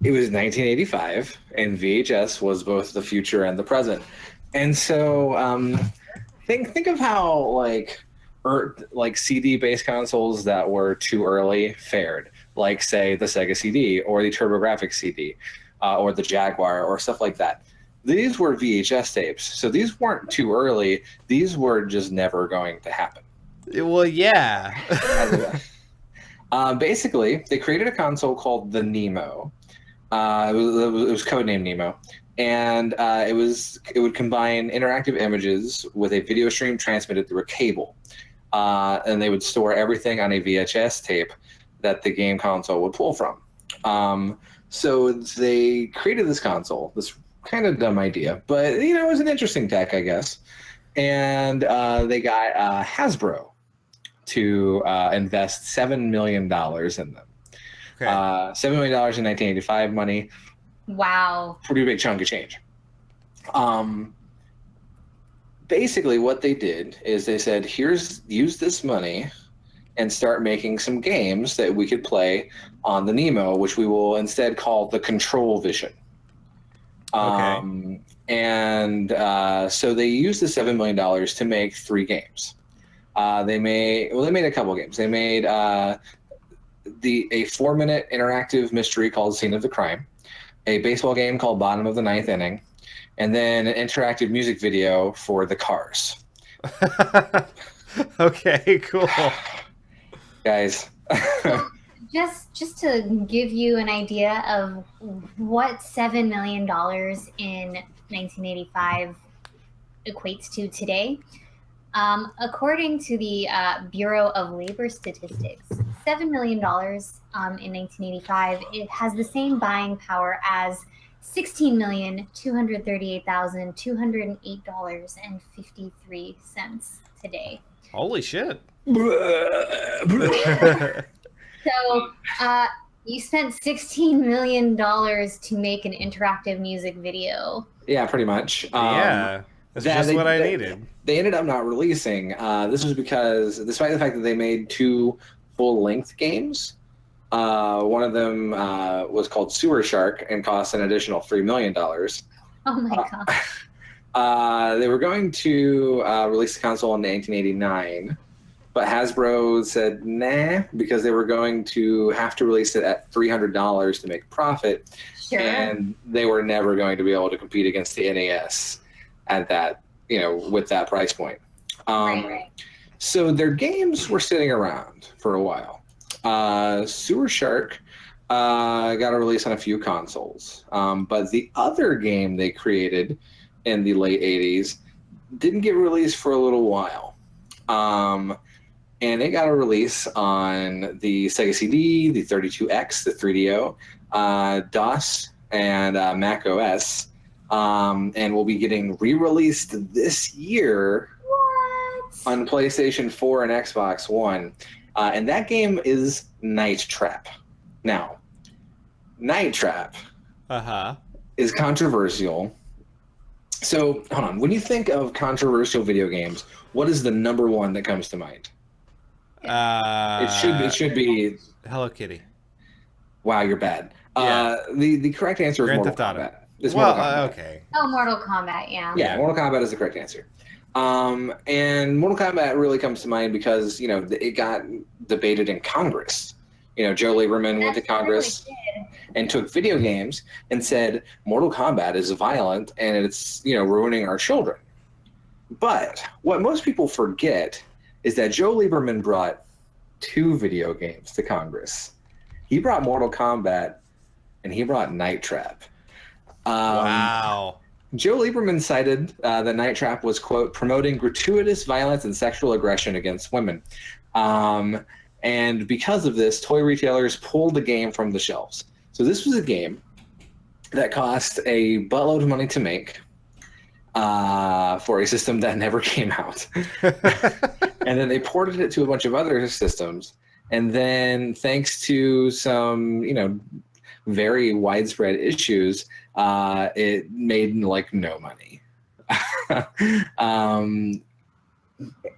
it was 1985, and VHS was both the future and the present. And so think of how like CD-based consoles that were too early fared, like say the Sega CD or the Turbografx CD or the Jaguar or stuff like that. These were VHS tapes, so these weren't too early. These were just never going to happen. Well, yeah. Basically, they created a console called the Nemo. It was codenamed Nemo, and it would combine interactive images with a video stream transmitted through a cable, and they would store everything on a VHS tape that the game console would pull from. So they created this console, this kind of dumb idea, but you know, it was an interesting tech, I guess. And they got Hasbro to invest $7 million in them. Okay. $7 million in 1985 money. Wow. Pretty big chunk of change. Basically, what they did is they said, use this money and start making some games that we could play on the Nemo, which we will instead call the Control Vision. Okay. So they used the $7 million to make 3 games. They made a couple games. They made a 4-minute interactive mystery called Scene of the Crime, a baseball game called Bottom of the Ninth Inning, and then an interactive music video for The Cars. Okay, cool. Guys. Just to give you an idea of what $7 million in 1985 equates to today, according to the Bureau of Labor Statistics, $7 million in 1985, it has the same buying power as $16,238,208.53 today. Holy shit. So you spent $16 million to make an interactive music video. Yeah, pretty much. Yeah. That's just what I needed. They ended up not releasing. This was because, despite the fact that they made 2 full-length games, one of them was called Sewer Shark and cost an additional $3 million. Oh my god. They were going to release the console in 1989, but Hasbro said nah, because they were going to have to release it at $300 to make profit, Sure. and they were never going to be able to compete against the NES at that, with that price point. Right. So their games were sitting around for a while. Sewer Shark got a release on a few consoles, but the other game they created in the late 80s didn't get released for a little while. And it got a release on the Sega CD, the 32X, the 3DO, DOS, and Mac OS, and will be getting re-released this year on PlayStation 4 and Xbox One. And that game is Night Trap. Now, Night Trap is controversial. So, hold on. When you think of controversial video games, what is the number one that comes to mind? It should be Hello Kitty. Wow, you're bad. Yeah. The correct answer is Grand Mortal Theft Auto. Kombat. It's Mortal Kombat. Okay. Oh, Mortal Kombat, yeah. Yeah, Mortal Kombat is the correct answer. And Mortal Kombat really comes to mind because, it got debated in Congress. Joe Lieberman went to Congress and took video games and said, Mortal Kombat is violent and it's, ruining our children. But what most people forget is that Joe Lieberman brought 2 video games to Congress. He brought Mortal Kombat and he brought Night Trap. Wow. Joe Lieberman cited that Night Trap was, quote, promoting gratuitous violence and sexual aggression against women. And because of this, toy retailers pulled the game from the shelves. So this was a game that cost a buttload of money to make for a system that never came out. And then they ported it to a bunch of other systems. And then thanks to some, very widespread issues, it made no money.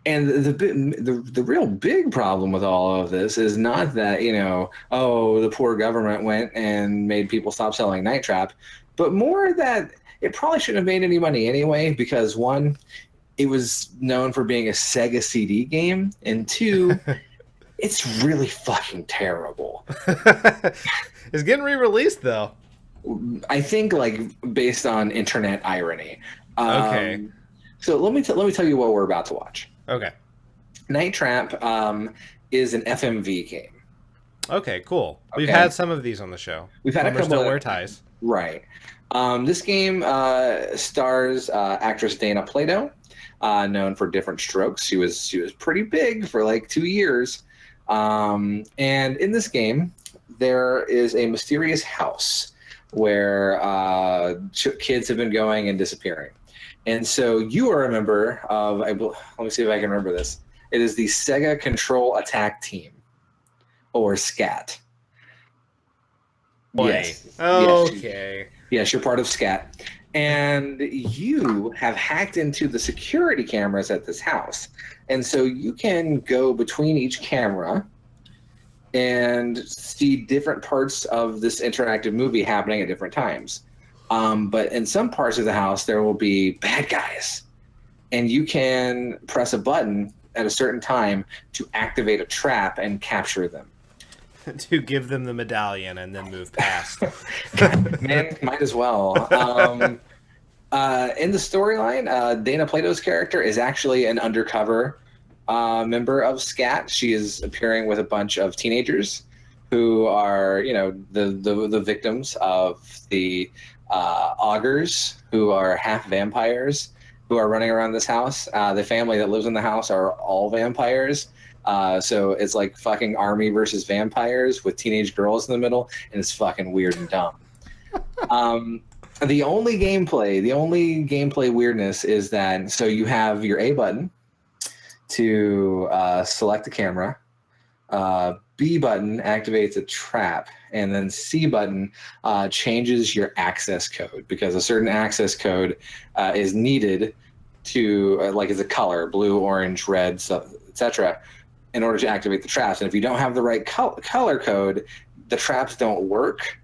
And the real big problem with all of this is not that, the poor government went and made people stop selling Night Trap, but more that it probably shouldn't have made any money anyway, because 1, it was known for being a Sega CD game, and 2, it's really fucking terrible. It's getting re-released though. I think based on internet irony. Okay. So let me tell you what we're about to watch. Okay. Night Trap is an FMV game. Okay, cool. We've Okay. had some of these on the show. We've had a Plumbers couple Don't of- Wear Ties. Right. This game stars actress Dana Plato, known for Different Strokes. She was pretty big for 2 years. And in this game, there is a mysterious house where kids have been going and disappearing. And so you are a member of, let me see if I can remember this. It is the Sega Control Attack Team, or SCAT. Boy. Yes. Okay. Yes, you're part of SCAT. And you have hacked into the security cameras at this house. And so you can go between each camera and see different parts of this interactive movie happening at different times. But in some parts of the house, there will be bad guys. And you can press a button at a certain time to activate a trap and capture them. To give them the medallion and then move past. Man, might as well. In the storyline, Dana Plato's character is actually an undercover member of SCAT. She is appearing with a bunch of teenagers who are, the victims of the augurs, who are half vampires, who are running around this house. The family that lives in the house are all vampires. So it's like fucking army versus vampires with teenage girls in the middle, and it's fucking weird and dumb. The only gameplay weirdness is that, so you have your A button to select the camera, B button activates a trap, and then C button changes your access code, because a certain access code is needed to, like, as a color, blue, orange, red, etc., in order to activate the traps. And if you don't have the right color code, the traps don't work,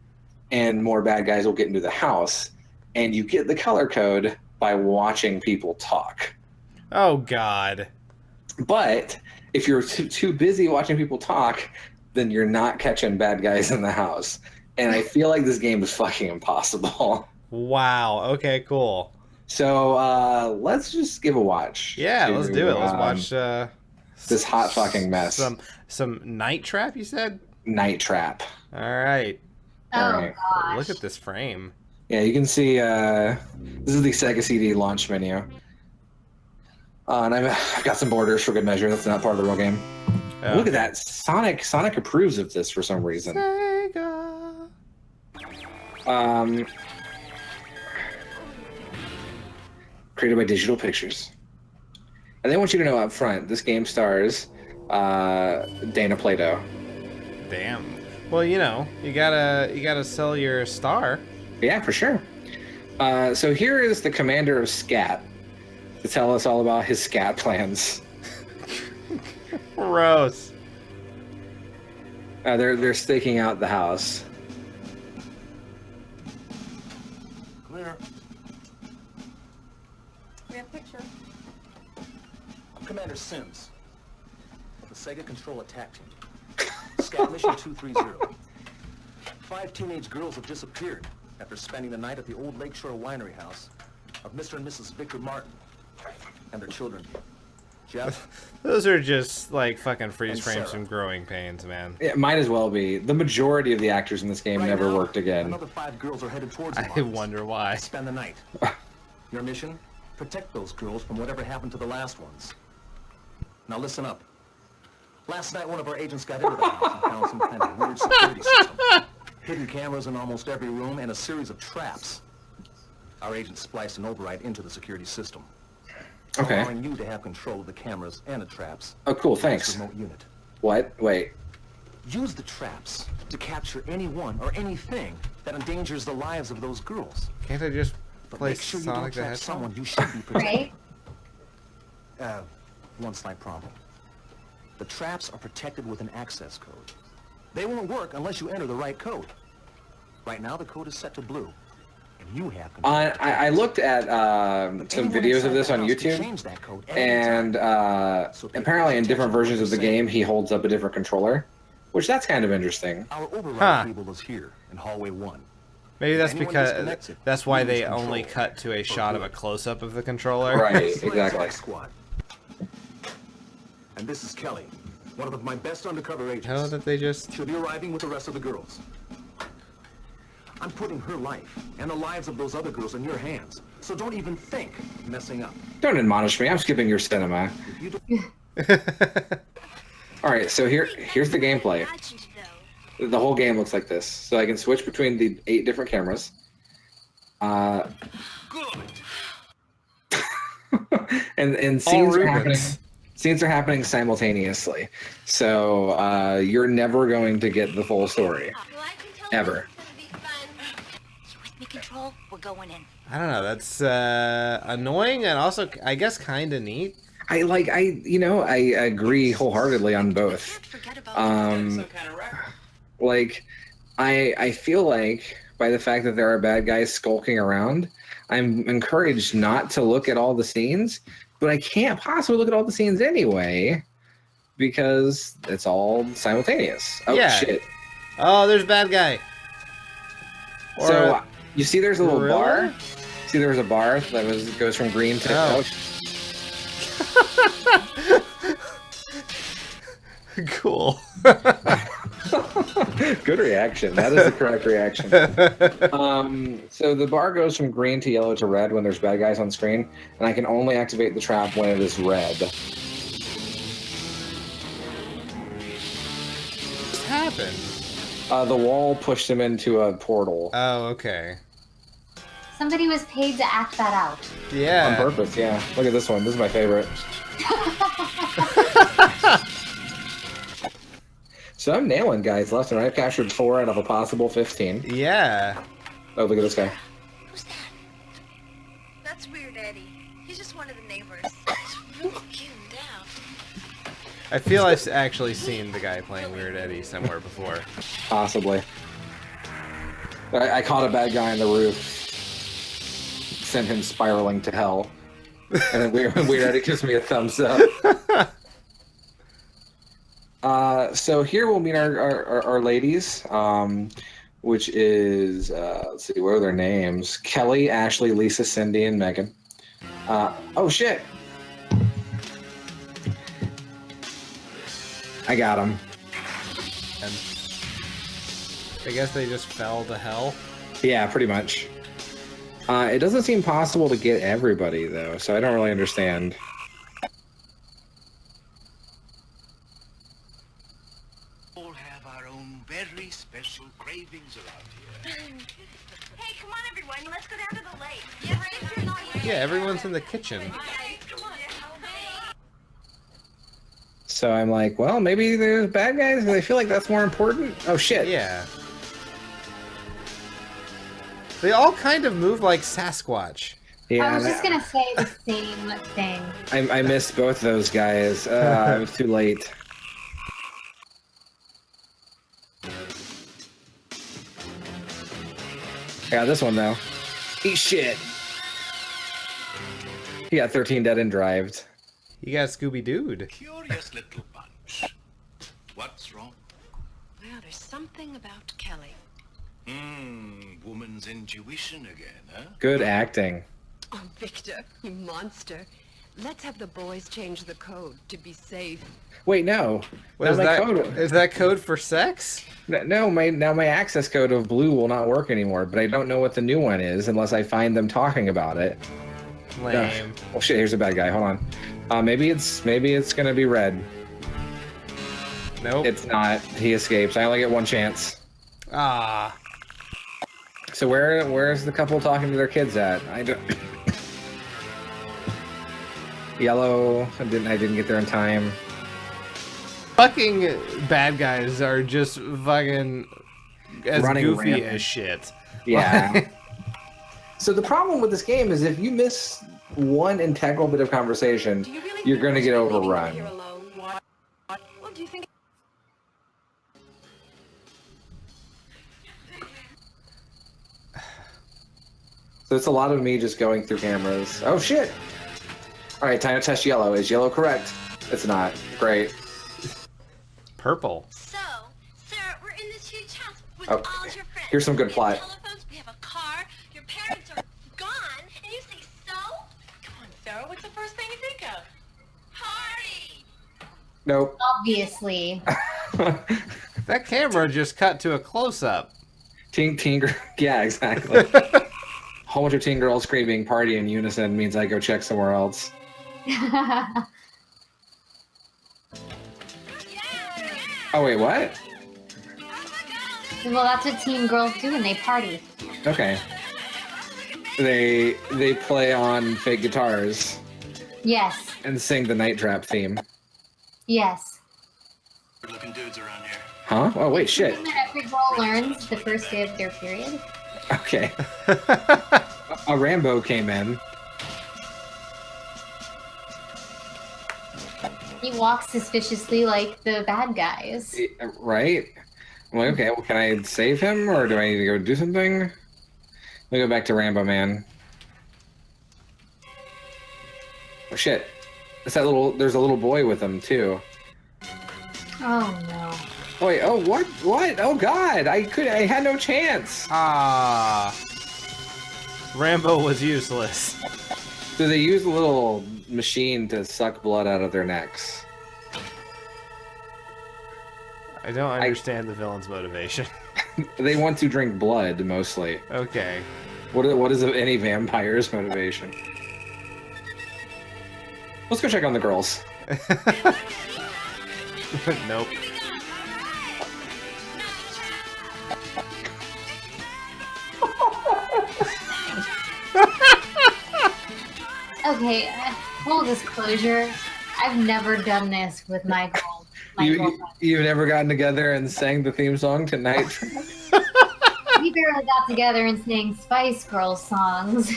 and more bad guys will get into the house. And you get the color code by watching people talk. Oh, God. But if you're too busy watching people talk, then you're not catching bad guys in the house. And I feel like this game is fucking impossible. Wow. Okay, cool. So let's just give a watch. Yeah, let's do it. Let's watch this hot fucking mess. Some Night Trap, you said? Night Trap. All right. Oh, gosh. Look at this frame. Yeah, you can see this is the Sega CD launch menu. And I've got some borders for good measure. That's not part of the real game. Oh. Look at that. Sonic approves of this for some reason. Sega. Created by Digital Pictures. And they want you to know up front, this game stars Dana Plato. Damn. Well, you gotta sell your star. Yeah, for sure. So here is the commander of SCAT to tell us all about his SCAT plans. Gross. They're staking out the house. Clear. We have picture. I'm Commander Sims of the Sega Control Attack Team. Scout Mission 230. 5 teenage girls have disappeared after spending the night at the old Lakeshore Winery house of Mr. and Mrs. Victor Martin and their children, Jeff. Those are just like fucking freeze And frames Sarah. from Growing Pains, man. It might as well be. The majority of the actors in this game Right never now, worked again. Another 5 girls are headed towards the I mines wonder why. to spend the night. Your mission? Protect those girls from whatever happened to the last ones. Now listen up. Last night, one of our agents got into the house and found some kind of weird security system. Hidden cameras in almost every room and a series of traps. Our agent spliced an override into the security system, Okay. allowing you to have control of the cameras and the traps. Oh, cool. with this Thanks. remote unit. What? Wait. Use the traps to capture anyone or anything that endangers the lives of those girls. Can't I just But play make sure you don't Sonic the trap Hedgehog? someone who should be protected. Right? One slight problem. The traps are protected with an access code. They won't work unless you enter the right code. Right now, the code is set to blue, and you have control. I looked at some videos of this on YouTube, and apparently in different versions of the game, he holds up a different controller, which that's kind of interesting. Our override Huh. cable is here in hallway 1. Maybe that's Anyone because disconnects it, that's why they lose only control. cut to a shot of a close-up of the controller. Right, Slay exactly. Attack Squad. And this is Kelly, one of my best undercover agents. How did they just? She'll be arriving with the rest of the girls. I'm putting her life and the lives of those other girls in your hands, so don't even think messing up. Don't admonish me. I'm skipping your cinema. If you don't All right, so here's the gameplay. The whole game looks like this. So I can switch between the 8 different cameras. and scenes are happening. Scenes are happening simultaneously, so you're never going to get the full story, ever. So with me control, we're going in. I don't know. That's annoying and also, I guess, kind of neat. I agree wholeheartedly on both. Like, I feel like by the fact that there are bad guys skulking around, I'm encouraged not to look at all the scenes, but I can't possibly look at all the scenes anyway because it's all simultaneous. Oh, Yeah. shit. Oh, there's a bad guy. Or So, you see there's a little gorilla? bar? See there was a bar that goes from green to... Oh. Cool. Good reaction. That is the correct reaction. So the bar goes from green to yellow to red when there's bad guys on screen, and I can only activate the trap when it is red. What happened? The wall pushed him into a portal. Oh, okay. Somebody was paid to act that out. Yeah. On purpose, yeah. Look at this one. This is my favorite. So I'm nailing guys left and right. I've captured 4 out of a possible 15. Yeah. Oh, look at this guy. Who's that? That's Weird Eddie. He's just one of the neighbors. He's really cute down. I feel I've actually seen the guy playing Weird Eddie somewhere before. Possibly. I caught a bad guy on the roof. Sent him spiraling to hell. And then Weird Eddie gives me a thumbs up. So here we'll meet our ladies, which is, let's see, what are their names? Kelly, Ashley, Lisa, Cindy, and Megan. Oh, shit. I got him. And I guess they just fell to hell. Yeah, pretty much. It doesn't seem possible to get everybody, though, so I don't really understand. All have our own very special cravings around here. Hey, come on, everyone. Let's go down to the lake. Yeah, right. If you're not Yeah, everyone's in the kitchen. Okay, come on. So I'm like, well, maybe there's bad guys, and I feel like that's more important. Oh, shit. Yeah. They all kind of move like Sasquatch. Yeah, I was and just gonna say the same thing. I missed both those guys. I was too late. Yeah, this one though. Eat shit. He got 13 dead and drived. You got Scooby-Dooed. Curious little bunch. What's wrong? Well, there's something about Kelly. Woman's intuition again, huh? Good acting. Oh, Victor, you monster. Let's have the boys change the code to be safe. Wait, no. What Now is my that? code- Is that code for sex? No, my access code of blue will not work anymore, but I don't know what the new one is unless I find them talking about it. Lame. Oh shit, here's a bad guy. Hold on. Maybe it's gonna be red. Nope. It's not. He escapes. I only get one chance. Ah. So where's the couple talking to their kids at? I don't. Yellow. I didn't get there in time. Fucking bad guys are just fucking as Running goofy rampant. as shit. Yeah. So the problem with this game is if you miss one integral bit of conversation, Do you really you're think going to we get should be leaving her overrun. here alone? Well, do you think? So it's a lot of me just going through cameras. Oh shit! All right, time to test yellow. Is yellow correct? It's not. Great. Purple. So, sir, we're in this huge house with Oh, all your friends. here's some good We have plot. telephones, we have a car, your parents are gone, and you say so? Come on, Sarah, what's the first thing you think of? Party! Nope. Obviously. That camera just cut to a close-up. Teen girl. Yeah, exactly. Whole bunch of teen girls screaming "party" in unison means I go check somewhere else. Oh wait, what? Well, that's what teen girls do when they party. Okay. They play on fake guitars Yes. and sing the Night Trap theme. Yes. Looking dudes around here. Huh? Oh wait, shit. Something that every girl learns the first day of their period. Okay. A Rambo came in. He walks suspiciously like the bad guys. Right? I'm like, okay, well, can I save him, or do I need to go do something? Let me go back to Rambo Man. Oh shit! It's that little. There's a little boy with him too. Oh no. Oh wait. Oh what? What? Oh god! I had no chance. Rambo was useless. So they use a little machine to suck blood out of their necks. I don't understand the villain's motivation. They want to drink blood mostly. Okay. What is any vampire's motivation? Let's go check on the girls. Nope. Okay, full disclosure, I've never done this with my girl. You've never gotten together and sang the theme song to Night? We barely got together and sang Spice Girls songs.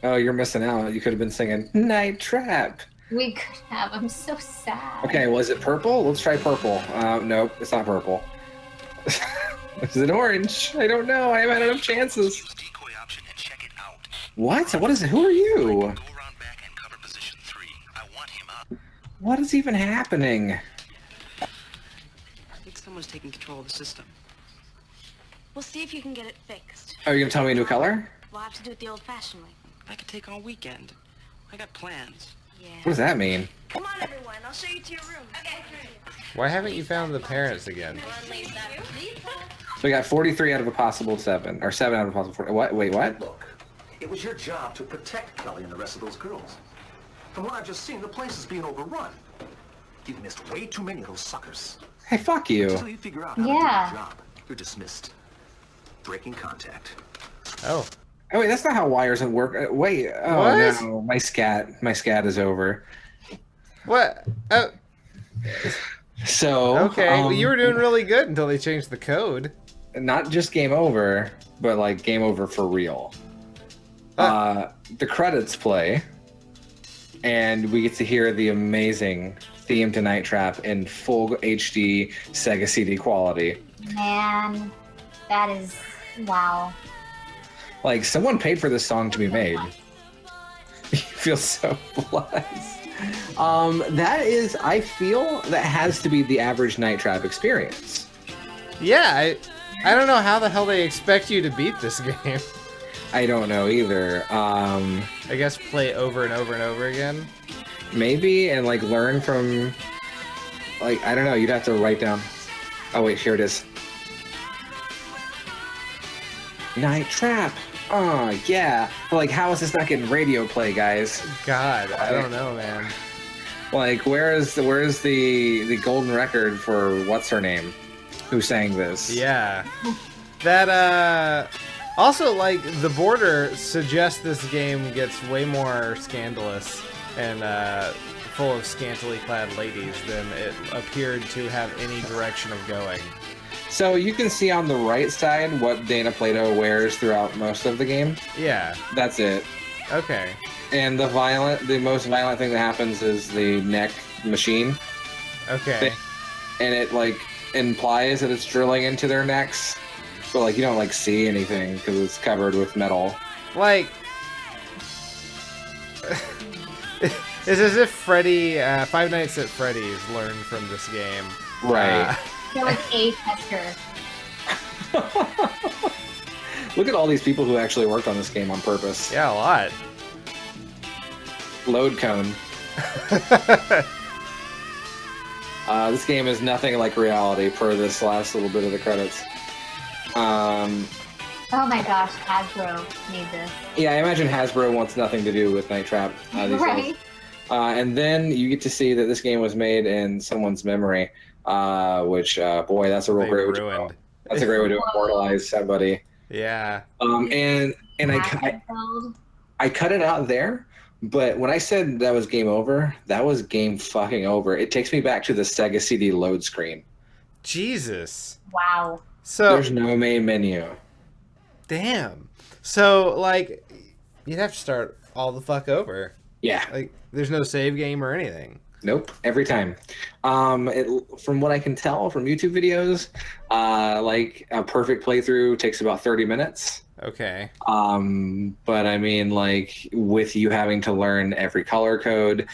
Oh, you're missing out. You could have been singing Night Trap. We could have. I'm so sad. Okay, was it purple? Let's try purple. Nope, it's not purple. Is it orange? I don't know. I haven't had enough chances. Decoy option and check it out. What? What is it? Who are you? Go around back and cover position 3. I want him up. What is even happening? I think someone's taking control of the system. We'll see if you can get it fixed. Are you gonna tell me a new color? We'll have to do it the old-fashioned way. I could take all weekend. I got plans. Yeah. What does that mean? Come on, everyone. I'll show you to your room. Okay. Why haven't you found the parents again? We got 43 out of a possible 7, or 7 out of a possible 4. What? Wait, what? Look, it was your job to protect Kelly and the rest of those girls. From what I've just seen, the place is being overrun. You've missed way too many of those suckers. Hey, fuck you. Until you figure out how to do Yeah. your job, you're dismissed. Breaking contact. Oh. Oh wait, that's not how wires work. Wait. Oh What? no, my scat is over. What? Oh, So okay. Well, you were doing really good until they changed the code. not just game over, but like game over for real. The credits play, and we get to hear the amazing theme to Night Trap in full HD Sega CD quality. Man, that is wow. Like someone paid for this song to be made. You feel so blessed. I feel that has to be the average Night Trap experience. Yeah, I don't know how the hell they expect you to beat this game. I don't know either. I guess play over and over and over again. Maybe, and like learn from, like, I don't know, you'd have to write down. Oh wait, here it is. Night Trap. Oh yeah. But like, how is this not getting radio play, guys? God, I don't know, man. Like, where's the golden record for what's her name, who sang this? Yeah. That, also, like, the border suggests this game gets way more scandalous and, full of scantily clad ladies than it appeared to have any direction of going. So you can see on the right side what Dana Plato wears throughout most of the game. Yeah. That's it. Okay. And the most violent thing that happens is the neck machine. Okay. And it like implies that it's drilling into their necks, but like you don't like see anything because it's covered with metal. Like, it's as if Freddy, Five Nights at Freddy's learned from this game. Right. So it's a tester. Look at all these people who actually worked on this game on purpose. Yeah, a lot. Load cone. This game is nothing like reality per this last little bit of the credits. Oh my gosh, Hasbro made this. Yeah, I imagine Hasbro wants nothing to do with Night Trap these Right. days. And then you get to see that this game was made in someone's memory, which, boy, that's a real They great way to ruined. That's a great way to immortalize somebody. Yeah. And I cut it out there, but when I said that was game over, that was game fucking over. It takes me back to the Sega CD load screen. Jesus. Wow. So There's no main menu. damn. So, like, You'd have to start all the fuck over. Yeah. Like, there's no save game or anything. Nope, every time. From what I can tell from YouTube videos, like a perfect playthrough takes about 30 minutes. Okay. But I mean, like with you having to learn every color code,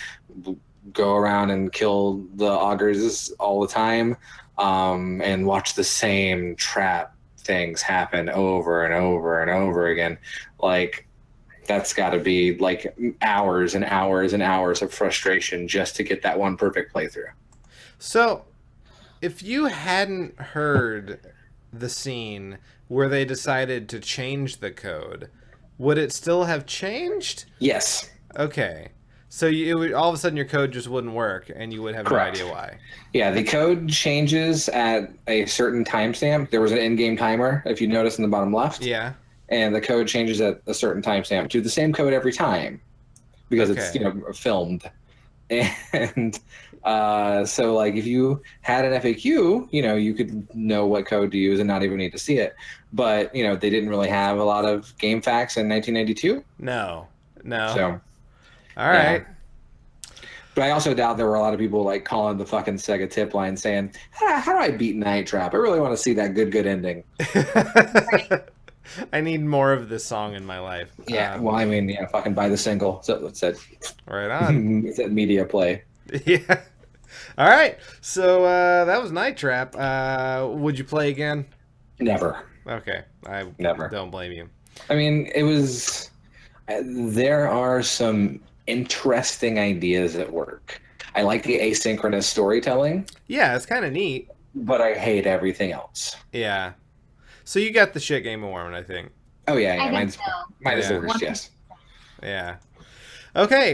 go around and kill the augurs all the time, and watch the same trap things happen over and over and over again, like that's got to be like hours and hours and hours of frustration just to get that one perfect playthrough. So, if you hadn't heard the scene where they decided to change the code, would it still have changed? Yes. Okay. So it would, all of a sudden your code just wouldn't work, and you would have Correct. no idea why. Yeah, the code changes at a certain timestamp. There was an in-game timer, if you notice in the bottom left. Yeah. And the code changes at a certain timestamp to the same code every time because it's filmed. And so like if you had an FAQ, you could know what code to use and not even need to see it. But they didn't really have a lot of game facts in 1992. No. So all right. But I also doubt there were a lot of people like calling the fucking Sega tip line saying, how do I beat Night Trap? I really want to see that good ending. I need more of this song in my life. Yeah, well, I mean, fucking buy the single. So it said, right on. It said media play. Yeah. All right. So that was Night Trap. Would you play again? Never. Okay. I Never. Don't blame you. I mean, it was. There are some interesting ideas at work. I like the asynchronous storytelling. Yeah, it's kind of neat. But I hate everything else. Yeah. So you got the shit Game of Warman, I think. Oh yeah, I think mine's the worst. Yes. Yeah. Okay.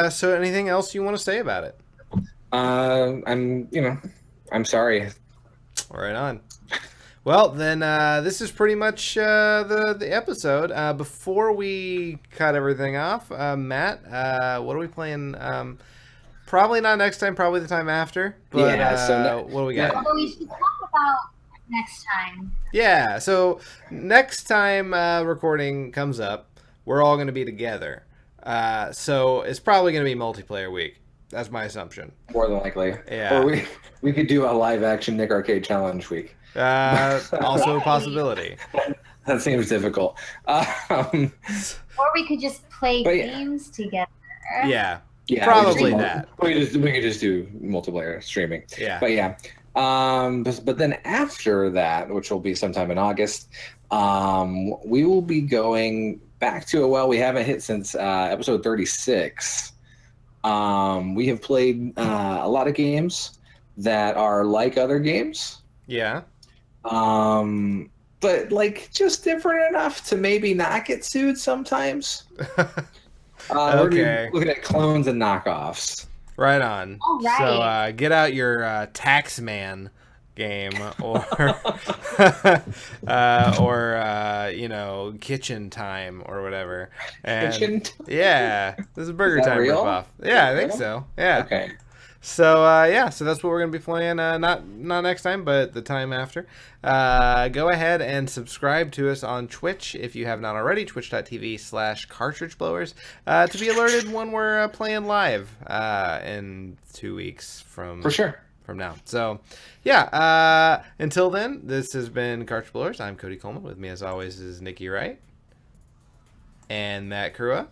So anything else you want to say about it? I'm sorry. Right on. Well, then this is pretty much the episode. Before we cut everything off, Matt, what are we playing? Probably not next time. Probably the time after. But, what do we got? Although we should talk about next time. Yeah. So next time recording comes up, we're all going to be together. So it's probably going to be multiplayer week. That's my assumption. More than likely. Yeah. Or we could do a live action Nick Arcade challenge week. Also a possibility. That seems difficult. Or we could just play games together. Yeah. Yeah, probably that. We could just do multiplayer streaming. Yeah. But yeah. But then after that, which will be sometime in August, we will be going back to a well we haven't hit since episode 36. We have played a lot of games that are like other games. Yeah. But like just different enough to maybe not get sued sometimes. Okay. We're looking at clones and knockoffs. Right on. All right. So get out your Taxman game or Kitchen Time or whatever. And Kitchen? Yeah, this is Burger Is that Time real? ripoff. Yeah, I think so. Yeah. Okay. So so that's what we're gonna be playing. Not next time, but the time after. Go ahead and subscribe to us on Twitch if you have not already. Twitch.tv/cartridgeblowers to be alerted when we're playing live in 2 weeks from now. So yeah. Until then, this has been Cartridge Blowers. I'm Cody Coleman. With me, as always, is Nikki Wright and Matt Crua.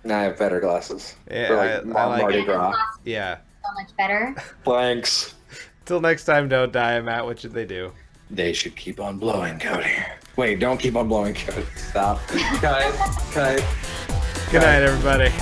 Now I have better glasses. Yeah, For I like Mardi it. Gras. Yeah. So much better. Thanks. Till next time, don't die, Matt. What should they do? They should keep on blowing, Cody. Wait, don't keep on blowing, Cody. Stop. Cut. Good night, everybody.